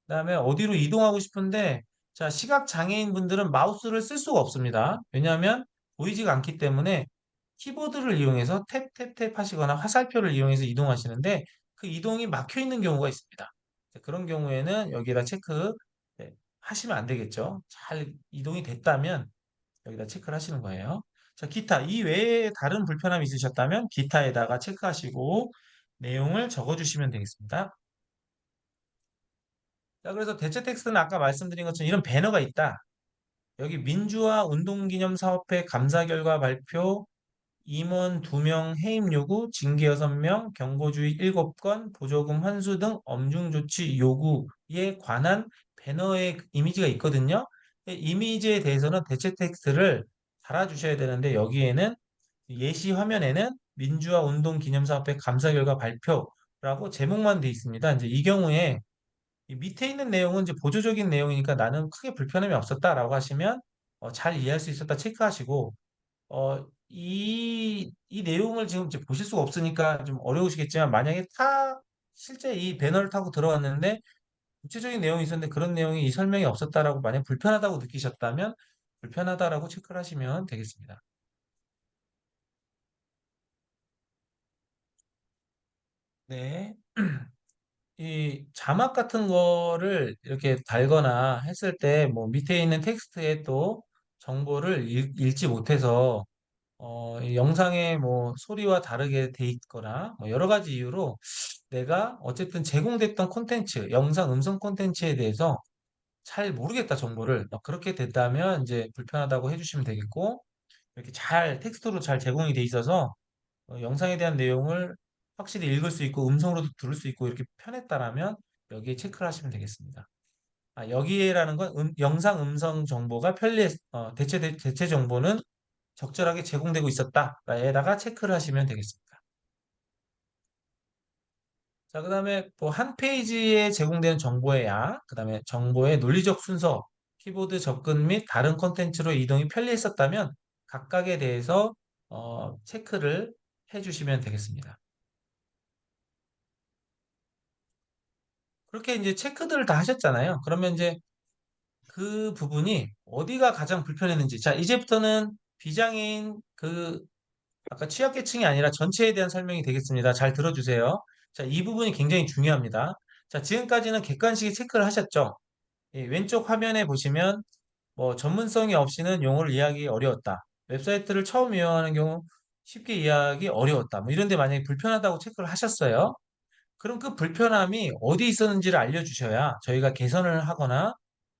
그다음에 어디로 이동하고 싶은데 자 시각 장애인 분들은 마우스를 쓸 수가 없습니다. 왜냐하면 보이지가 않기 때문에 키보드를 이용해서 탭 탭 탭 하시거나 화살표를 이용해서 이동하시는데 그 이동이 막혀 있는 경우가 있습니다. 그런 경우에는 여기다 체크 하시면 안 되겠죠. 잘 이동이 됐다면 여기다 체크를 하시는 거예요. 자, 기타. 이 외에 다른 불편함이 있으셨다면 기타에다가 체크하시고 내용을 적어주시면 되겠습니다. 자, 그래서 대체 텍스트는 아까 말씀드린 것처럼 이런 배너가 있다. 여기 민주화 운동기념 사업회 감사 결과 발표, 임원 2명 해임 요구, 징계 6명, 경고주의 7건, 보조금 환수 등 엄중 조치 요구에 관한 배너의 이미지가 있거든요. 이미지에 대해서는 대체 텍스트를 달아주셔야 되는데 여기에는 예시 화면에는 민주화 운동 기념사업회 감사 결과 발표라고 제목만 돼 있습니다. 이제 이 경우에 이 밑에 있는 내용은 이제 보조적인 내용이니까 나는 크게 불편함이 없었다라고 하시면 잘 이해할 수 있었다 체크하시고 이 내용을 지금 이제 보실 수가 없으니까 좀 어려우시겠지만 만약에 실제 이 배너를 타고 들어왔는데 구체적인 내용이 있었는데 그런 내용이 이 설명이 없었다라고 만약 불편하다고 느끼셨다면 불편하다라고 체크를 하시면 되겠습니다. 네. 이 자막 같은 거를 이렇게 달거나 했을 때 뭐 밑에 있는 텍스트에 또 정보를 읽지 못해서 이 영상에 뭐 소리와 다르게 돼 있거나 뭐 여러 가지 이유로 내가 어쨌든 제공됐던 콘텐츠, 영상, 음성 콘텐츠에 대해서 잘 모르겠다 정보를 그렇게 됐다면 이제 불편하다고 해주시면 되겠고 이렇게 잘 텍스트로 잘 제공이 돼 있어서 영상에 대한 내용을 확실히 읽을 수 있고 음성으로도 들을 수 있고 이렇게 편했다라면 여기에 체크를 하시면 되겠습니다. 여기에라는 건 영상 음성 정보가 대체 정보는 적절하게 제공되고 있었다에다가 체크를 하시면 되겠습니다. 자, 그 다음에 또 한 페이지에 제공되는 정보의 양, 그 다음에 정보의 논리적 순서, 키보드 접근 및 다른 콘텐츠로 이동이 편리했었다면 각각에 대해서 체크를 해주시면 되겠습니다. 그렇게 이제 체크들을 다 하셨잖아요. 그러면 이제 그 부분이 어디가 가장 불편했는지. 자, 이제부터는 비장애인 아까 취약계층이 아니라 전체에 대한 설명이 되겠습니다. 잘 들어주세요. 자, 이 부분이 굉장히 중요합니다. 자, 지금까지는 객관식의 체크를 하셨죠? 왼쪽 화면에 보시면 뭐 전문성이 없이는 용어를 이해하기 어려웠다. 웹사이트를 처음 이용하는 경우 쉽게 이해하기 어려웠다. 뭐 이런 데 만약에 불편하다고 체크를 하셨어요. 그럼 그 불편함이 어디 있었는지를 알려주셔야 저희가 개선을 하거나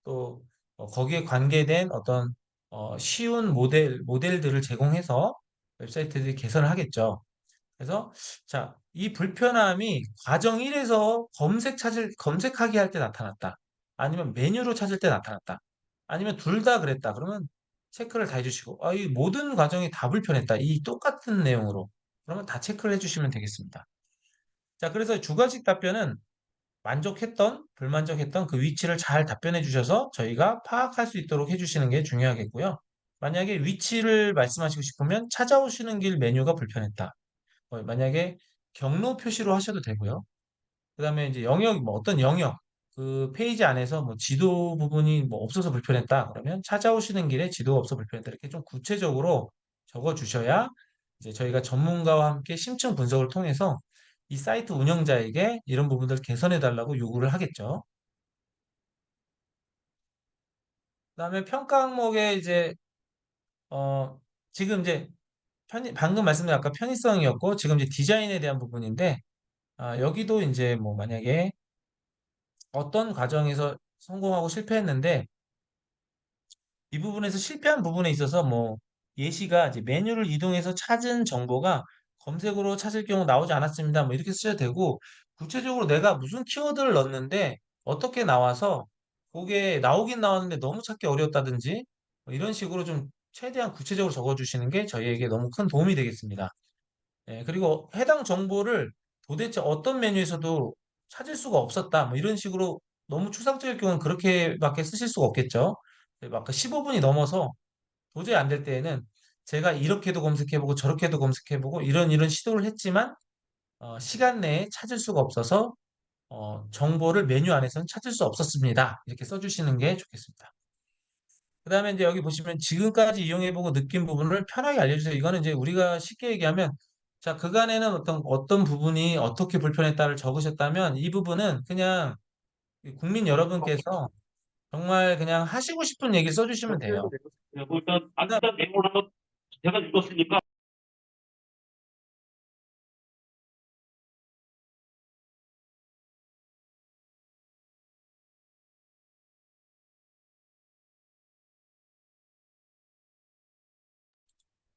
또 거기에 관계된 어떤 쉬운 모델들을 제공해서 웹사이트들이 개선을 하겠죠. 그래서 자, 이 불편함이 과정 1에서 검색하기 할 때 나타났다. 아니면 메뉴로 찾을 때 나타났다. 아니면 둘 다 그랬다. 그러면 체크를 다 해주시고, 이 모든 과정이 다 불편했다. 이 똑같은 내용으로. 그러면 다 체크를 해주시면 되겠습니다. 자, 그래서 주관식 답변은 만족했던, 불만족했던 그 위치를 잘 답변해 주셔서 저희가 파악할 수 있도록 해주시는 게 중요하겠고요. 만약에 위치를 말씀하시고 싶으면 찾아오시는 길 메뉴가 불편했다. 만약에 경로 표시로 하셔도 되고요. 그 다음에 이제 영역, 뭐 어떤 영역, 그 페이지 안에서 뭐 지도 부분이 뭐 없어서 불편했다. 그러면 찾아오시는 길에 지도가 없어 불편했다. 이렇게 좀 구체적으로 적어 주셔야 이제 저희가 전문가와 함께 심층 분석을 통해서 이 사이트 운영자에게 이런 부분들 개선해 달라고 요구를 하겠죠. 그다음에 평가 항목에 이제 어 지금 이제 방금 말씀드린 아까 편의성이었고 지금 이제 디자인에 대한 부분인데 여기도 이제 뭐 만약에 어떤 과정에서 성공하고 실패했는데 이 부분에서 실패한 부분에 있어서 뭐 예시가 이제 메뉴를 이동해서 찾은 정보가 검색으로 찾을 경우 나오지 않았습니다. 뭐 이렇게 쓰셔도 되고 구체적으로 내가 무슨 키워드를 넣었는데 어떻게 나와서 그게 나오긴 나왔는데 너무 찾기 어려웠다든지 뭐 이런 식으로 좀 최대한 구체적으로 적어주시는 게 저희에게 너무 큰 도움이 되겠습니다. 그리고 해당 정보를 도대체 어떤 메뉴에서도 찾을 수가 없었다. 뭐 이런 식으로 너무 추상적일 경우는 그렇게밖에 쓰실 수가 없겠죠. 아까 15분이 넘어서 도저히 안 될 때에는 제가 이렇게도 검색해보고 저렇게도 검색해보고 이런 시도를 했지만 시간 내에 찾을 수가 없어서 정보를 메뉴 안에서는 찾을 수 없었습니다. 이렇게 써주시는 게 좋겠습니다. 그 다음에 이제 여기 보시면 지금까지 이용해보고 느낀 부분을 편하게 알려주세요. 이거는 이제 우리가 쉽게 얘기하면 자, 그간에는 어떤 부분이 어떻게 불편했다를 적으셨다면 이 부분은 그냥 국민 여러분께서 정말 그냥 하시고 싶은 얘기 써주시면 돼요. 일단 아까 내용을 한번 제가 읽었으니까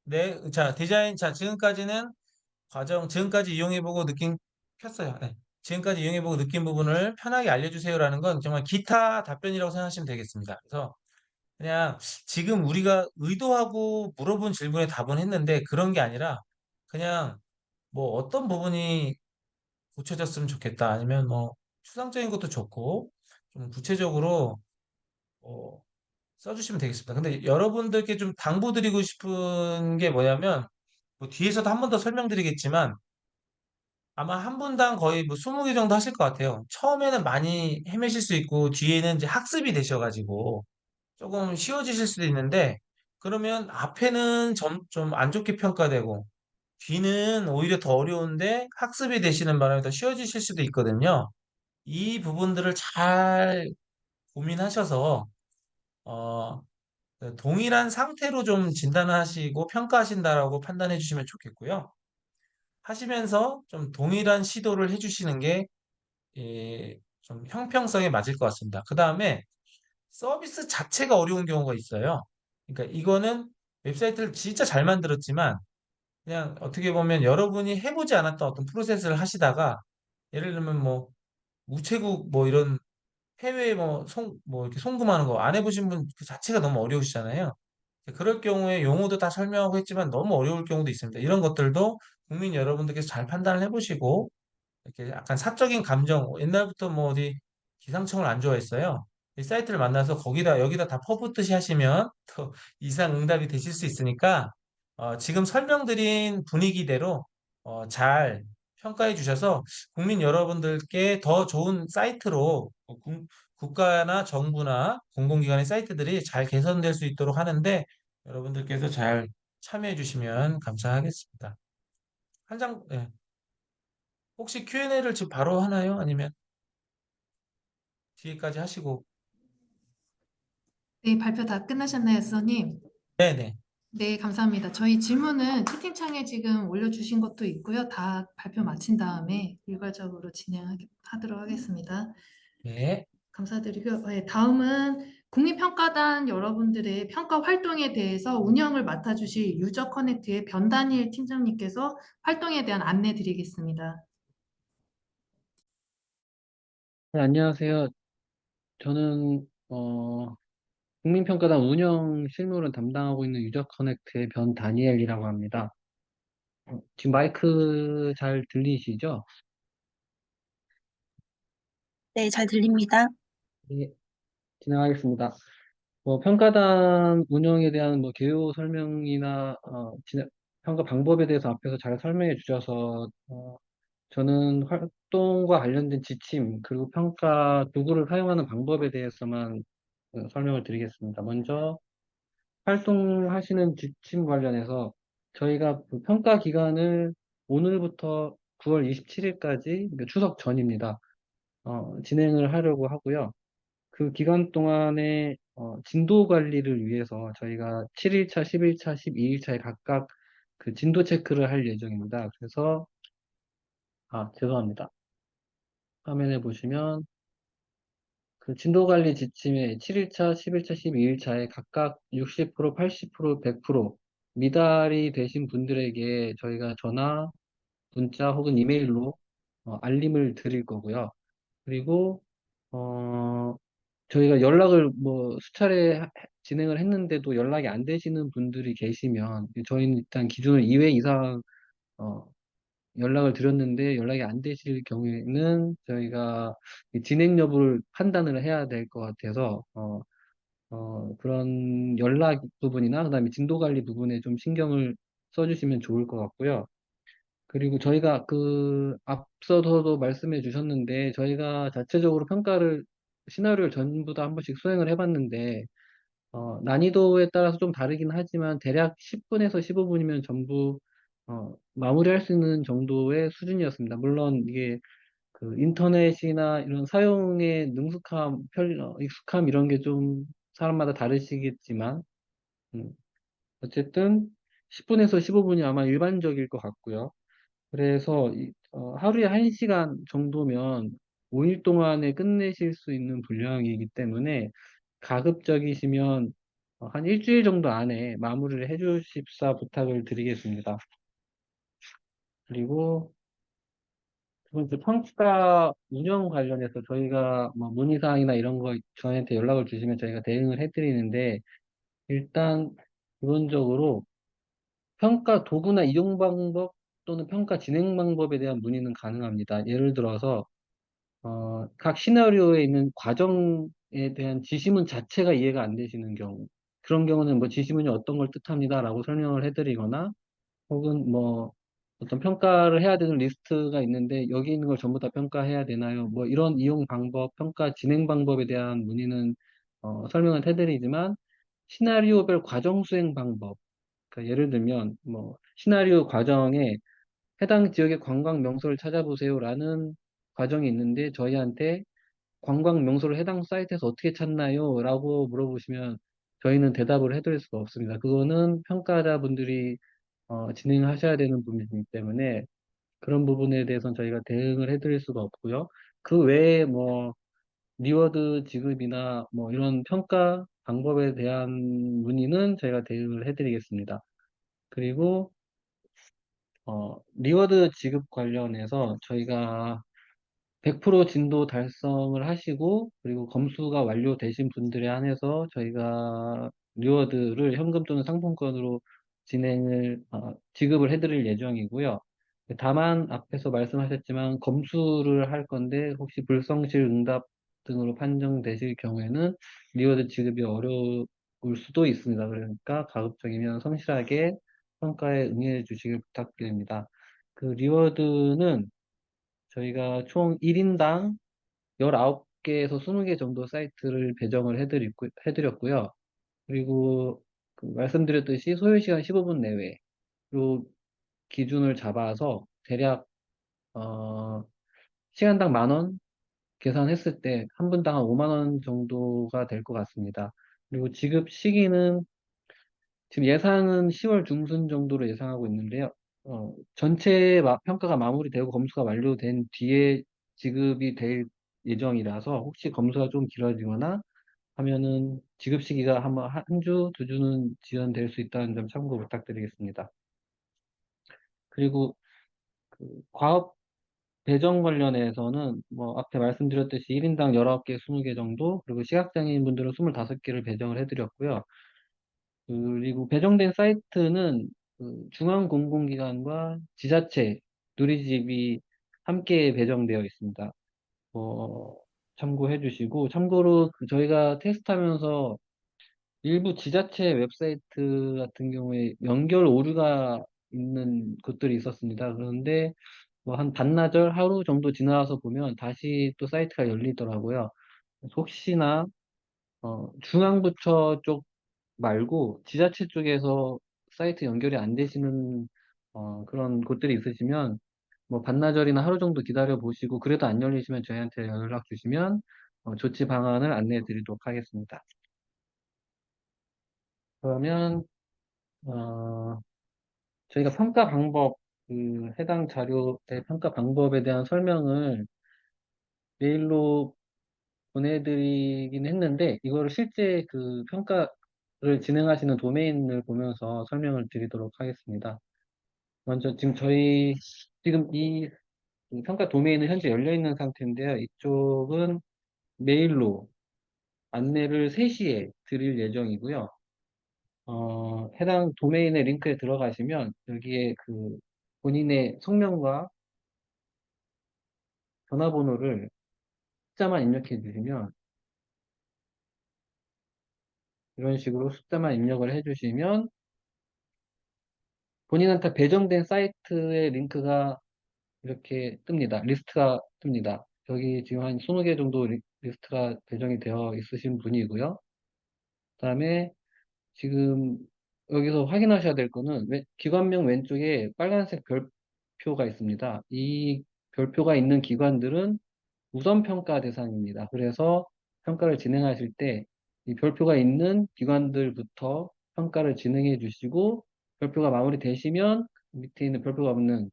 네, 자, 지금까지 이용해보고 켰어요. 네. 지금까지 이용해보고 느낀 부분을 편하게 알려주세요라는 건 정말 기타 답변이라고 생각하시면 되겠습니다. 그래서 그냥 지금 우리가 의도하고 물어본 질문에 답은 했는데 그런 게 아니라 그냥 뭐 어떤 부분이 고쳐졌으면 좋겠다. 아니면 뭐 추상적인 것도 좋고 좀 구체적으로 어, 써주시면 되겠습니다. 근데 여러분들께 좀 당부드리고 싶은 게 뭐냐면 뭐 뒤에서도 한 번 더 설명드리겠지만 아마 한 분당 거의 뭐 20개 정도 하실 것 같아요. 처음에는 많이 헤매실 수 있고 뒤에는 이제 학습이 되셔가지고 조금 쉬워지실 수도 있는데 그러면 앞에는 좀 안 좋게 평가되고 뒤는 오히려 더 어려운데 학습이 되시는 바람에 더 쉬워지실 수도 있거든요. 이 부분들을 잘 고민하셔서 어, 동일한 상태로 좀 진단하시고 평가하신다라고 판단해 주시면 좋겠고요. 하시면서 좀 동일한 시도를 해주시는 게 좀 형평성에 맞을 것 같습니다. 그 다음에 서비스 자체가 어려운 경우가 있어요. 그러니까 이거는 웹사이트를 진짜 잘 만들었지만 그냥 어떻게 보면 여러분이 해보지 않았던 어떤 프로세스를 하시다가 예를 들면 뭐 우체국 뭐 이런 해외 뭐 이렇게 송금하는 거 안 해보신 분 그 자체가 너무 어려우시잖아요. 그럴 경우에 용어도 다 설명하고 했지만 너무 어려울 경우도 있습니다. 이런 것들도 국민 여러분들께서 잘 판단을 해보시고 이렇게 약간 사적인 감정, 옛날부터 뭐 어디 기상청을 안 좋아했어요. 이 사이트를 만나서 여기다 다 퍼붓듯이 하시면 또 이상 응답이 되실 수 있으니까 지금 설명드린 분위기대로 잘 평가해 주셔서 국민 여러분들께 더 좋은 사이트로 국가나 정부나 공공기관의 사이트들이 잘 개선될 수 있도록 하는데 여러분들께서 잘 참여해 주시면 감사하겠습니다. 예. 혹시 Q&A를 지금 바로 하나요? 아니면 뒤에까지 하시고? 네, 발표 다 끝나셨나요, 수님? 네네. 네, 감사합니다. 저희 질문은 채팅창에 지금 올려주신 것도 있고요. 다 발표 마친 다음에 일괄적으로 진행하도록 하겠습니다. 네. 감사드리고요. 네, 다음은 국민평가단 여러분들의 평가 활동에 대해서 운영을 맡아주실 유저 커넥트의 변다니엘 팀장님께서 활동에 대한 안내 드리겠습니다. 네, 안녕하세요. 저는 국민평가단 운영 실무를 담당하고 있는 유저 커넥트의 변 다니엘이라고 합니다. 지금 마이크 잘 들리시죠? 네, 잘 들립니다. 네, 진행하겠습니다. 평가단 운영에 대한 개요 설명이나 평가 방법에 대해서 앞에서 잘 설명해 주셔서 저는 활동과 관련된 지침 그리고 평가 도구를 사용하는 방법에 대해서만 설명을 드리겠습니다. 먼저 활동하시는 지침 관련해서 저희가 그 평가 기간을 오늘부터 9월 27일까지 추석 전입니다. 진행을 하려고 하고요. 그 기간 동안에 진도 관리를 위해서 저희가 7일차, 11차, 12일차에 각각 그 진도 체크를 할 예정입니다. 그래서 죄송합니다. 화면에 보시면 그 진도 관리 지침에 7일차, 11차, 12일차에 각각 60%, 80%, 100% 미달이 되신 분들에게 저희가 전화, 문자 혹은 이메일로 알림을 드릴 거고요. 그리고 어, 저희가 연락을 수차례 진행을 했는데도 연락이 안 되시는 분들이 계시면 저희는 일단 기준을 2회 이상 어, 연락을 드렸는데 연락이 안 되실 경우에는 저희가 이 진행 여부를 판단을 해야 될 것 같아서 그런 연락 부분이나 그다음에 진도 관리 부분에 좀 신경을 써주시면 좋을 것 같고요. 그리고 저희가 그 앞서서도 말씀해 주셨는데 저희가 자체적으로 평가를 시나리오를 전부 다 한 번씩 수행을 해봤는데 난이도에 따라서 좀 다르긴 하지만 대략 10분에서 15분이면 전부 마무리할 수 있는 정도의 수준이었습니다. 물론 이게 그 인터넷이나 이런 사용의 능숙함, 익숙함 이런 게 좀 사람마다 다르시겠지만 음, 어쨌든 10분에서 15분이 아마 일반적일 것 같고요. 그래서 하루에 1시간 정도면 5일 동안에 끝내실 수 있는 분량이기 때문에 가급적이시면 한 일주일 정도 안에 마무리를 해주십사 부탁을 드리겠습니다. 그리고 두 번째 평가 운영 관련해서 저희가 문의사항이나 이런 거 저희한테 연락을 주시면 저희가 대응을 해드리는데 일단 기본적으로 평가 도구나 이용 방법 또는 평가 진행 방법에 대한 문의는 가능합니다. 예를 들어서 각 시나리오에 있는 과정에 대한 지시문 자체가 이해가 안 되시는 경우 그런 경우는 지시문이 어떤 걸 뜻합니다라고 설명을 해드리거나 혹은 어떤 평가를 해야 되는 리스트가 있는데 여기 있는 걸 전부 다 평가해야 되나요? 이런 이용 방법, 평가 진행 방법에 대한 문의는 설명을 해드리지만 시나리오별 과정 수행 방법, 그러니까 예를 들면 시나리오 과정에 해당 지역의 관광 명소를 찾아보세요라는 과정이 있는데 저희한테 관광 명소를 해당 사이트에서 어떻게 찾나요? 라고 물어보시면 저희는 대답을 해드릴 수가 없습니다. 그거는 평가자분들이 진행하셔야 되는 부분이기 때문에 그런 부분에 대해서는 저희가 대응을 해드릴 수가 없고요. 그 외에 리워드 지급이나 이런 평가 방법에 대한 문의는 저희가 대응을 해드리겠습니다. 그리고 리워드 지급 관련해서 저희가 100% 진도 달성을 하시고 그리고 검수가 완료되신 분들에 한해서 저희가 리워드를 현금 또는 상품권으로 지급을 해드릴 예정이고요. 다만 앞에서 말씀하셨지만 검수를 할 건데 혹시 불성실 응답 등으로 판정되실 경우에는 리워드 지급이 어려울 수도 있습니다. 그러니까 가급적이면 성실하게 평가에 응해 주시길 부탁드립니다. 그 리워드는 저희가 총 1인당 19개에서 20개 정도 사이트를 배정을 해드렸고요. 그리고 그 말씀드렸듯이 소요시간 15분 내외로 기준을 잡아서 대략 어, 시간당 10,000원 계산했을 때 한 분당 한 5만 원 정도가 될 것 같습니다. 그리고 지급 시기는 지금 예상은 10월 중순 정도로 예상하고 있는데요. 전체 평가가 마무리되고 검수가 완료된 뒤에 지급이 될 예정이라서 혹시 검수가 좀 길어지거나 하면은 지급 시기가 한 주, 두 주는 지연될 수 있다는 점 참고 부탁드리겠습니다. 그리고 그 과업 배정 관련해서는 뭐 앞에 말씀드렸듯이 1인당 19개, 20개 정도, 그리고 시각장애인 분들은 25개를 배정을 해드렸고요. 그리고 배정된 사이트는 그 중앙공공기관과 지자체, 누리집이 함께 배정되어 있습니다. 참고해 주시고, 참고로 저희가 테스트하면서 일부 지자체 웹사이트 같은 경우에 연결 오류가 있는 곳들이 있었습니다. 그런데 뭐 한 반나절, 하루 정도 지나서 보면 다시 또 사이트가 열리더라고요. 그래서 혹시나 중앙부처 쪽 말고 지자체 쪽에서 사이트 연결이 안 되시는 그런 곳들이 있으시면 뭐 반나절이나 하루 정도 기다려 보시고 그래도 안 열리시면 저희한테 연락 주시면 조치 방안을 안내해 드리도록 하겠습니다. 그러면 어, 저희가 평가 방법, 그 해당 자료의 평가 방법에 대한 설명을 메일로 보내드리긴 했는데, 이거를 실제 그 평가를 진행하시는 도메인을 보면서 설명을 드리도록 하겠습니다. 먼저 지금 이 평가 도메인은 현재 열려 있는 상태인데요. 이쪽은 메일로 안내를 3시에 드릴 예정이고요. 해당 도메인의 링크에 들어가시면 여기에 그 본인의 성명과 전화번호를 숫자만 입력해 주시면 이런 식으로 숫자만 입력을 해 주시면 본인한테 배정된 사이트의 링크가 이렇게 뜹니다. 리스트가 뜹니다. 여기 지금 한 20개 정도 리스트가 배정이 되어 있으신 분이고요. 그다음에 지금 여기서 확인하셔야 될 거는 기관명 왼쪽에 빨간색 별표가 있습니다. 이 별표가 있는 기관들은 우선 평가 대상입니다. 그래서 평가를 진행하실 때 이 별표가 있는 기관들부터 평가를 진행해 주시고 별표가 마무리되시면 밑에 있는 별표가 없는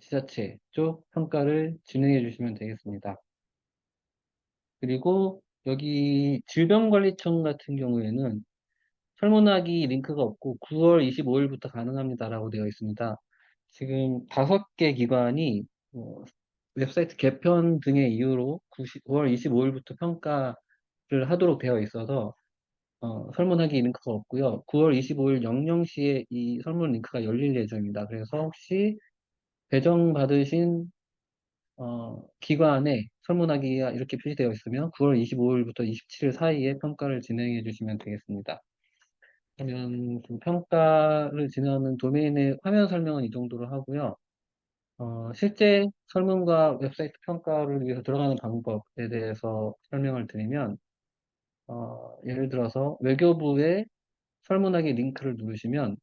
지자체 쪽 평가를 진행해 주시면 되겠습니다. 그리고 여기 질병관리청 같은 경우에는 설문하기 링크가 없고 9월 25일부터 가능합니다라고 되어 있습니다. 지금 5개 기관이 웹사이트 개편 등의 이유로 9월 25일부터 평가를 하도록 되어 있어서 설문하기 링크가 없고요. 9월 25일 00시에 이 설문 링크가 열릴 예정입니다. 그래서 혹시 배정받으신 기관에 설문하기가 이렇게 표시되어 있으면 9월 25일부터 27일 사이에 평가를 진행해 주시면 되겠습니다. 그러면 좀 평가를 진행하는 도메인의 화면 설명은 이 정도로 하고요. 실제 설문과 웹사이트 평가를 위해서 들어가는 방법에 대해서 설명을 드리면, 예를 들어서 외교부의 설문하기 링크를 누르시면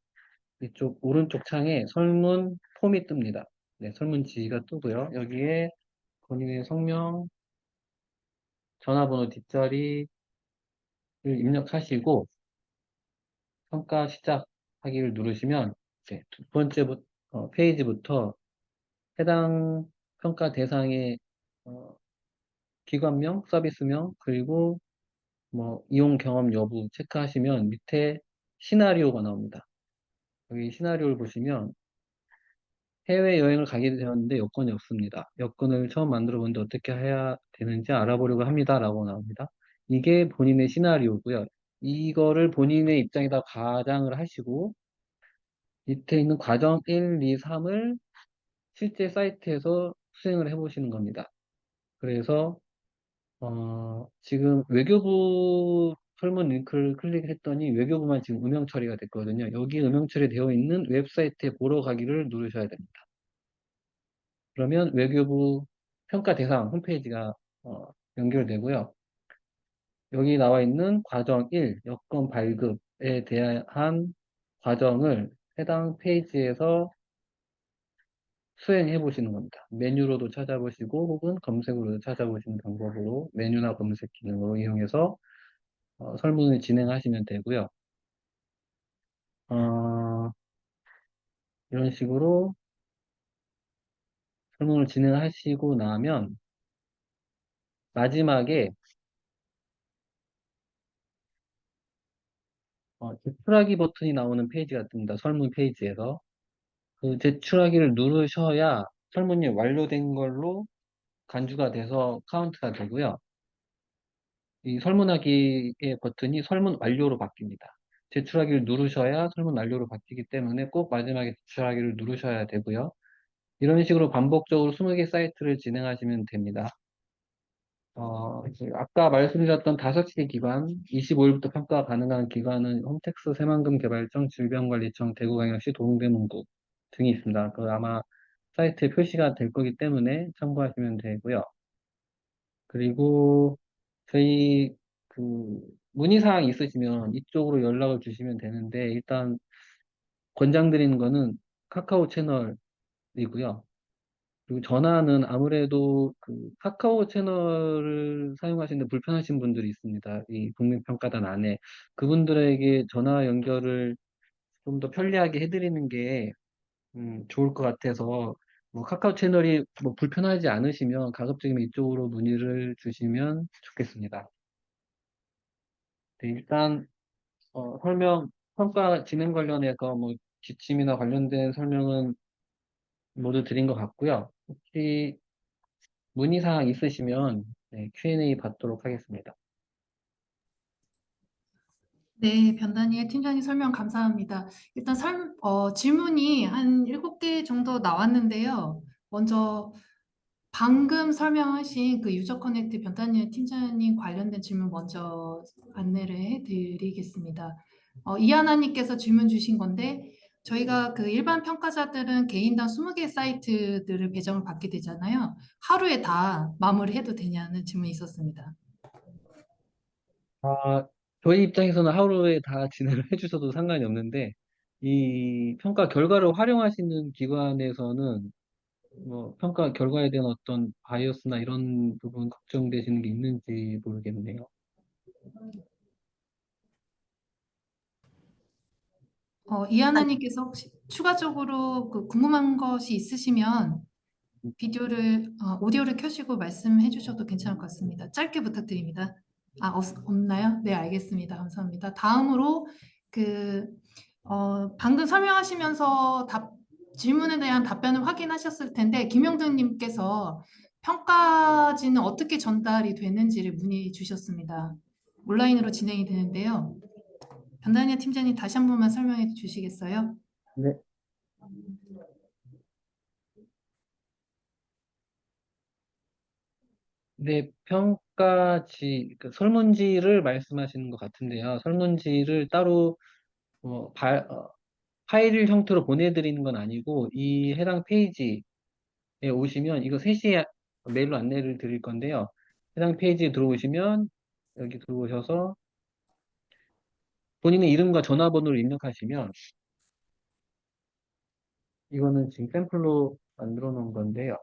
이쪽 오른쪽 창에 설문 폼이 뜹니다. 네, 설문 지가 뜨고요. 여기에 본인의 성명, 전화번호 뒷자리를 입력하시고 평가 시작하기를 누르시면 네, 두 번째 페이지부터 해당 평가 대상의 어, 기관명, 서비스명, 그리고 뭐 이용 경험 여부 체크하시면 밑에 시나리오가 나옵니다. 여기 시나리오를 보시면 해외여행을 가게 되었는데 여권이 없습니다. 여권을 처음 만들어 보는데 어떻게 해야 되는지 알아보려고 합니다. 라고 나옵니다. 이게 본인의 시나리오고요. 이거를 본인의 입장에다 가장을 하시고 밑에 있는 과정 1, 2, 3을 실제 사이트에서 수행을 해보시는 겁니다. 그래서 지금 외교부 설문 링크를 클릭했더니 외교부만 지금 음영 처리가 됐거든요. 여기 음영 처리되어 있는 웹사이트에 보러 가기를 누르셔야 됩니다. 그러면 외교부 평가 대상 홈페이지가 연결되고요. 여기 나와 있는 과정 1, 여권 발급에 대한 과정을 해당 페이지에서 수행해 보시는 겁니다. 메뉴로도 찾아보시고 혹은 검색으로도 찾아보시는 방법으로 메뉴나 검색 기능으로 이용해서 설문을 진행하시면 되고요. 어, 이런 식으로 설문을 진행하시고 나면 마지막에 제출하기 버튼이 나오는 페이지가 뜹니다. 설문 페이지에서. 그 제출하기를 누르셔야 설문이 완료된 걸로 간주가 돼서 카운트가 되고요. 이 설문하기의 버튼이 설문 완료로 바뀝니다. 제출하기를 누르셔야 설문 완료로 바뀌기 때문에 꼭 마지막에 제출하기를 누르셔야 되고요. 이런 식으로 반복적으로 20개 사이트를 진행하시면 됩니다. 이제 아까 말씀드렸던 5개 기관, 25일부터 평가 가능한 기관은 홈택스, 새만금개발청, 질병관리청, 대구광역시, 도봉대문구 등이 있습니다. 그 아마 사이트에 표시가 될 거기 때문에 참고하시면 되고요. 그리고 저희 그 문의사항 있으시면 이쪽으로 연락을 주시면 되는데 일단 권장드리는 거는 카카오 채널이고요. 그리고 전화는 아무래도 그 카카오 채널을 사용하시는데 불편하신 분들이 있습니다. 이 국민평가단 안에 그분들에게 전화 연결을 좀 더 편리하게 해드리는 게 좋을 것 같아서 뭐 카카오 채널이 뭐 불편하지 않으시면 가급적이면 이쪽으로 문의를 주시면 좋겠습니다. 네, 일단 설명 평가 진행 관련해서 뭐 지침이나 관련된 설명은 모두 드린 것 같고요. 혹시 문의사항 있으시면 네, Q&A 받도록 하겠습니다. 네, 변다니엘 팀장님 설명 감사합니다. 일단 질문이 한 7개 정도 나왔는데요. 먼저 방금 설명하신 그 유저 커넥트 변다니엘 팀장님 관련된 질문 먼저 안내를 해드리겠습니다. 이하나님께서 질문 주신 건데 저희가 그 일반 평가자들은 개인당 20개 사이트들을 배정을 받게 되잖아요. 하루에 다 마무리해도 되냐는 질문이 있었습니다. 아, 저희 입장에서는 하루에 다 진행을 해주셔도 상관이 없는데, 이 평가 결과를 활용하시는 기관에서는 뭐 평가 결과에 대한 어떤 바이어스나 이런 부분 걱정되시는 게 있는지 모르겠네요. 이하나님께서 혹시 추가적으로 그 궁금한 것이 있으시면 오디오를 켜시고 말씀해 주셔도 괜찮을 것 같습니다. 짧게 부탁드립니다. 없나요? 네, 알겠습니다. 감사합니다. 다음으로 그, 방금 설명하시면서 질문에 대한 답변을 확인하셨을 텐데, 김영등님께서 평가지는 어떻게 전달이 되는지를 문의 주셨습니다. 온라인으로 진행이 되는데요. 변다니엘 팀장님 다시 한 번만 설명해 주시겠어요? 네. 네, 평가지, 그 설문지를 말씀하시는 것 같은데요. 설문지를 따로 어, 발- 어, 파일 형태로 보내드리는 건 아니고 이 해당 페이지에 오시면 이거 3시에 메일로 안내를 드릴 건데요. 해당 페이지에 들어오시면 여기 들어오셔서 본인의 이름과 전화번호를 입력하시면 이거는 지금 샘플로 만들어 놓은 건데요.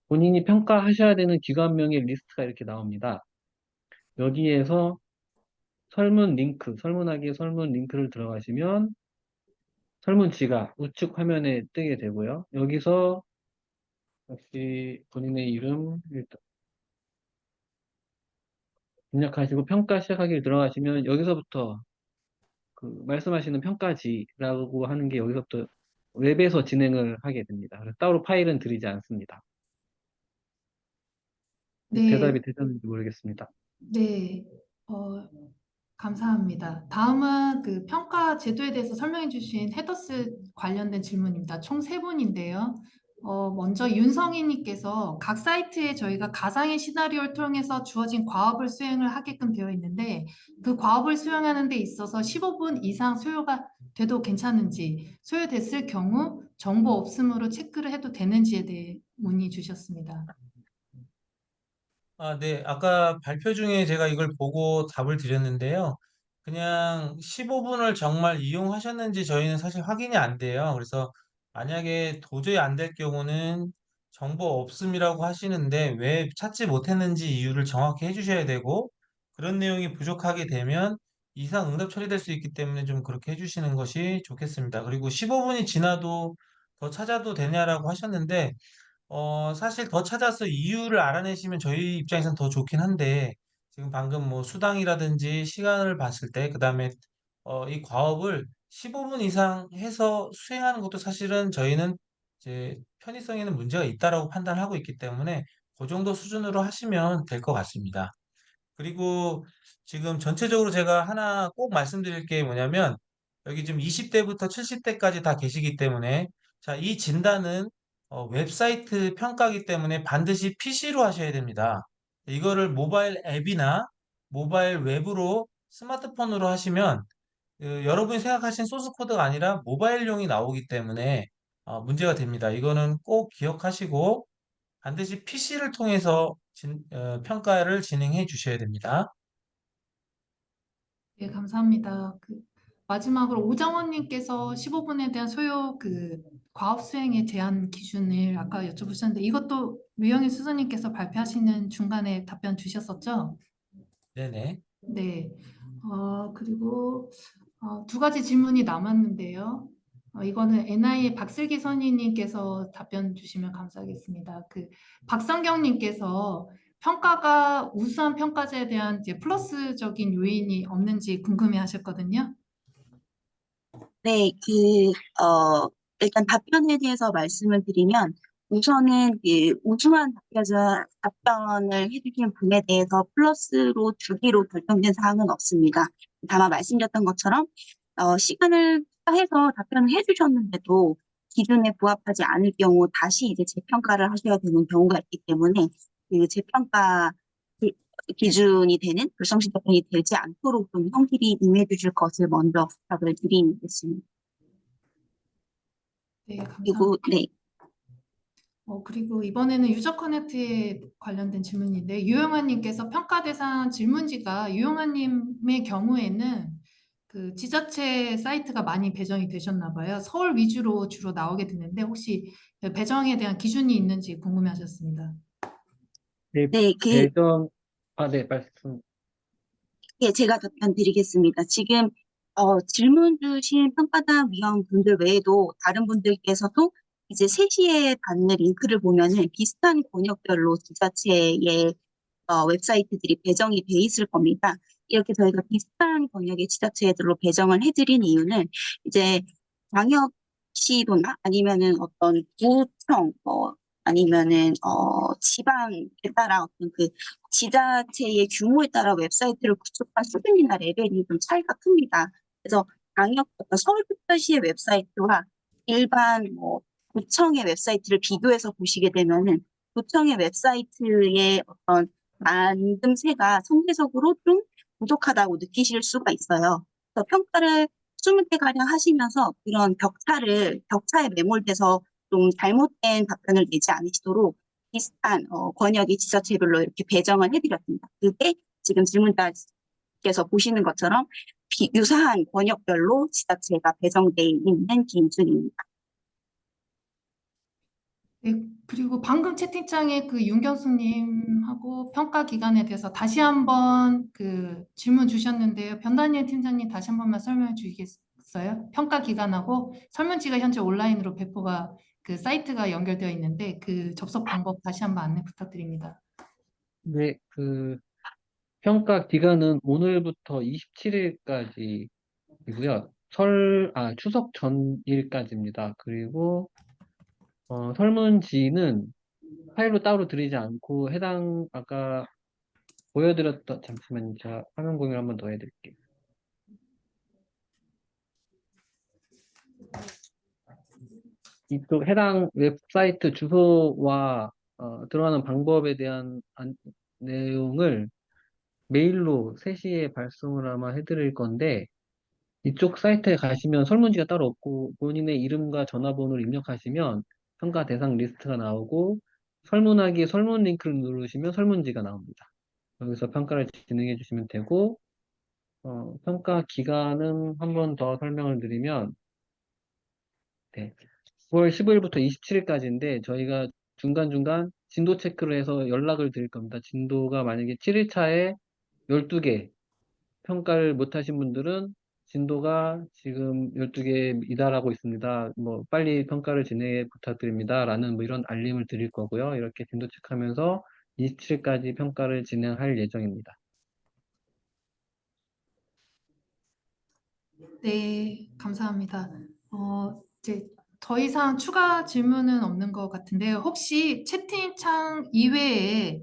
본인이 평가하셔야 되는 기관명의 리스트가 이렇게 나옵니다. 여기에서 설문 링크, 설문하기의 설문 링크를 들어가시면 설문지가 우측 화면에 뜨게 되고요. 여기서 역시 본인의 이름 일단 입력하시고 평가 시작하기를 들어가시면 여기서부터 그 말씀하시는 평가지라고 하는 게 여기서부터 웹에서 진행을 하게 됩니다. 그래서 따로 파일은 드리지 않습니다. 네, 대답이 되셨는지 모르겠습니다. 네, 감사합니다. 다음은 그 평가 제도에 대해서 설명해 주신 헤더스 관련된 질문입니다. 총 3분인데요. 먼저 윤성희님께서 각 사이트에 저희가 가상의 시나리오를 통해서 주어진 과업을 수행을 하게끔 되어 있는데 그 과업을 수행하는 데 있어서 15분 이상 소요가 돼도 괜찮은지, 소요됐을 경우 정보 없음으로 체크를 해도 되는지에 대해 문의 주셨습니다. 네. 아까 발표 중에 제가 이걸 보고 답을 드렸는데요. 그냥 15분을 정말 이용하셨는지 저희는 사실 확인이 안 돼요. 그래서 만약에 도저히 안 될 경우는 정보 없음이라고 하시는데 왜 찾지 못했는지 이유를 정확히 해주셔야 되고 그런 내용이 부족하게 되면 이상 응답 처리될 수 있기 때문에 좀 그렇게 해주시는 것이 좋겠습니다. 그리고 15분이 지나도 더 찾아도 되냐라고 하셨는데 사실 더 찾아서 이유를 알아내시면 저희 입장에서는 더 좋긴 한데, 지금 방금 뭐 수당이라든지 시간을 봤을 때, 그 다음에 이 과업을 15분 이상 해서 수행하는 것도 사실은 저희는 이제 편의성에는 문제가 있다라고 판단하고 있기 때문에 그 정도 수준으로 하시면 될 것 같습니다. 그리고 지금 전체적으로 제가 하나 꼭 말씀드릴 게 뭐냐면, 여기 지금 20대부터 70대까지 다 계시기 때문에, 자, 이 진단은 웹사이트 평가이기 때문에 반드시 PC로 하셔야 됩니다. 이거를 모바일 앱이나 모바일 웹으로 스마트폰으로 하시면 여러분이 생각하신 소스 코드가 아니라 모바일용이 나오기 때문에 문제가 됩니다. 이거는 꼭 기억하시고 반드시 PC를 통해서 평가를 진행해 주셔야 됩니다. 네, 감사합니다. 마지막으로 오정원님께서 15분에 대한 소요 과업 수행의 제한 기준을 아까 여쭤보셨는데 이것도 류영희 수석님께서 발표하시는 중간에 답변 주셨었죠? 네네. 네. 그리고 두 가지 질문이 남았는데요. 이거는 NI의 박슬기 선임님께서 답변 주시면 감사하겠습니다. 박성경님께서 평가가 우수한 평가자에 대한 이제 플러스적인 요인이 없는지 궁금해하셨거든요. 네, 일단 답변에 대해서 말씀을 드리면, 우선은 우수한 답변을 해주신 분에 대해서 플러스로 주기로 결정된 사항은 없습니다. 다만 말씀드렸던 것처럼, 시간을 투자해서 답변을 해주셨는데도 기준에 부합하지 않을 경우 다시 이제 재평가를 하셔야 되는 경우가 있기 때문에, 재평가 기준이 되는 불성실 답변이 되지 않도록 좀 성실히 임해 주실 것을 먼저 부탁을 드리겠습니다. 네, 감사합니다. 그리고 네, 그리고 이번에는 유저 커넥트에 관련된 질문인데 유영아님께서 평가 대상 질문지가 유영아님의 경우에는 그 지자체 사이트가 많이 배정이 되셨나 봐요. 서울 위주로 주로 나오게 되는데 혹시 배정에 대한 기준이 있는지 궁금해하셨습니다. 네, 네, 배정, 네, 말씀. 예, 제가 답변 드리겠습니다. 지금 질문 주신 평가단 위원분들 외에도 다른 분들께서도 이제 3시에 받는 링크를 보면은 비슷한 권역별로 지자체의 웹사이트들이 배정이 돼 있을 겁니다. 이렇게 저희가 비슷한 권역의 지자체들로 배정을 해드린 이유는 이제 광역시도나 아니면은 어떤 구청, 아니면은 지방에 따라 어떤 지자체의 규모에 따라 웹사이트를 구축한 수준이나 레벨이 좀 차이가 큽니다. 그래서 서울특별시의 웹사이트와 일반 구청의 웹사이트를 비교해서 보시게 되면은 구청의 웹사이트의 어떤 만듦새가 상대적으로 좀 부족하다고 느끼실 수가 있어요. 그래서 평가를 20개 가량 하시면서 그런 격차에 매몰돼서 좀 잘못된 답변을 내지 않으시도록 비슷한 권역의 지자체별로 이렇게 배정을 해드렸습니다. 그게 지금 질문자께서 보시는 것처럼 유사한 권역별로 지자체가 배정돼 있는 기준입니다. 네, 그리고 방금 채팅창에 윤경수님하고 평가 기간에 대해서 다시 한번 질문 주셨는데요. 변다니엘 팀장님 다시 한 번만 설명해 주시겠어요? 평가 기간하고 설문지가 현재 온라인으로 배포가 사이트가 연결되어 있는데 접속 방법 다시 한번 안내 부탁드립니다. 네, 평가 기간은 오늘부터 27일까지이고요. 추석 전일까지입니다. 그리고, 설문지는 파일로 따로 드리지 않고 아까 잠시만요. 제가 화면 공유 한번 더 해드릴게요. 이쪽 해당 웹사이트 주소와 들어가는 방법에 대한 내용을 메일로 3시에 발송을 아마 해드릴 건데, 이쪽 사이트에 가시면 설문지가 따로 없고 본인의 이름과 전화번호를 입력하시면 평가 대상 리스트가 나오고 설문하기 설문 링크를 누르시면 설문지가 나옵니다. 여기서 평가를 진행해 주시면 되고, 평가 기간은 한 번 더 설명을 드리면, 네, 9월 15일부터 27일까지인데 저희가 중간중간 진도 체크를 해서 연락을 드릴 겁니다. 진도가 만약에 7일차에 12개 평가를 못 하신 분들은 진도가 지금 12개에 이달하고 있습니다. 뭐 빨리 평가를 진행해 부탁드립니다. 라는 뭐 이런 알림을 드릴 거고요. 이렇게 진도 체크하면서 27일까지 평가를 진행할 예정입니다. 네, 감사합니다. 이제 더 이상 추가 질문은 없는 것 같은데요. 혹시 채팅창 이외에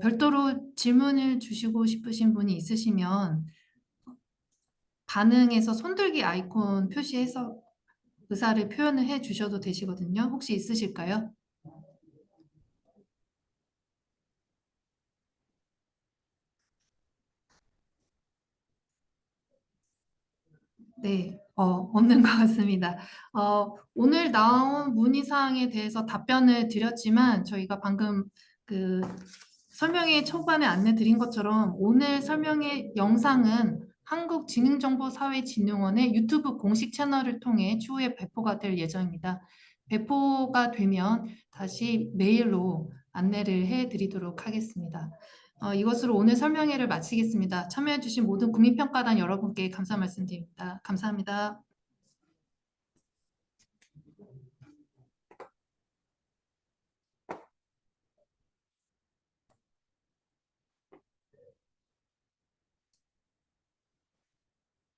별도로 질문을 주시고 싶으신 분이 있으시면 반응에서 손들기 아이콘 표시해서 의사를 표현을 해 주셔도 되시거든요. 혹시 있으실까요? 네, 없는 것 같습니다. 오늘 나온 문의사항에 대해서 답변을 드렸지만 저희가 방금 그 설명회 초반에 안내 드린 것처럼 오늘 설명회 영상은 한국지능정보사회진흥원의 유튜브 공식 채널을 통해 추후에 배포가 될 예정입니다. 배포가 되면 다시 메일로 안내를 해 드리도록 하겠습니다. 이것으로 오늘 설명회를 마치겠습니다. 참여해주신 모든 국민평가단 여러분께 감사 말씀드립니다. 감사합니다.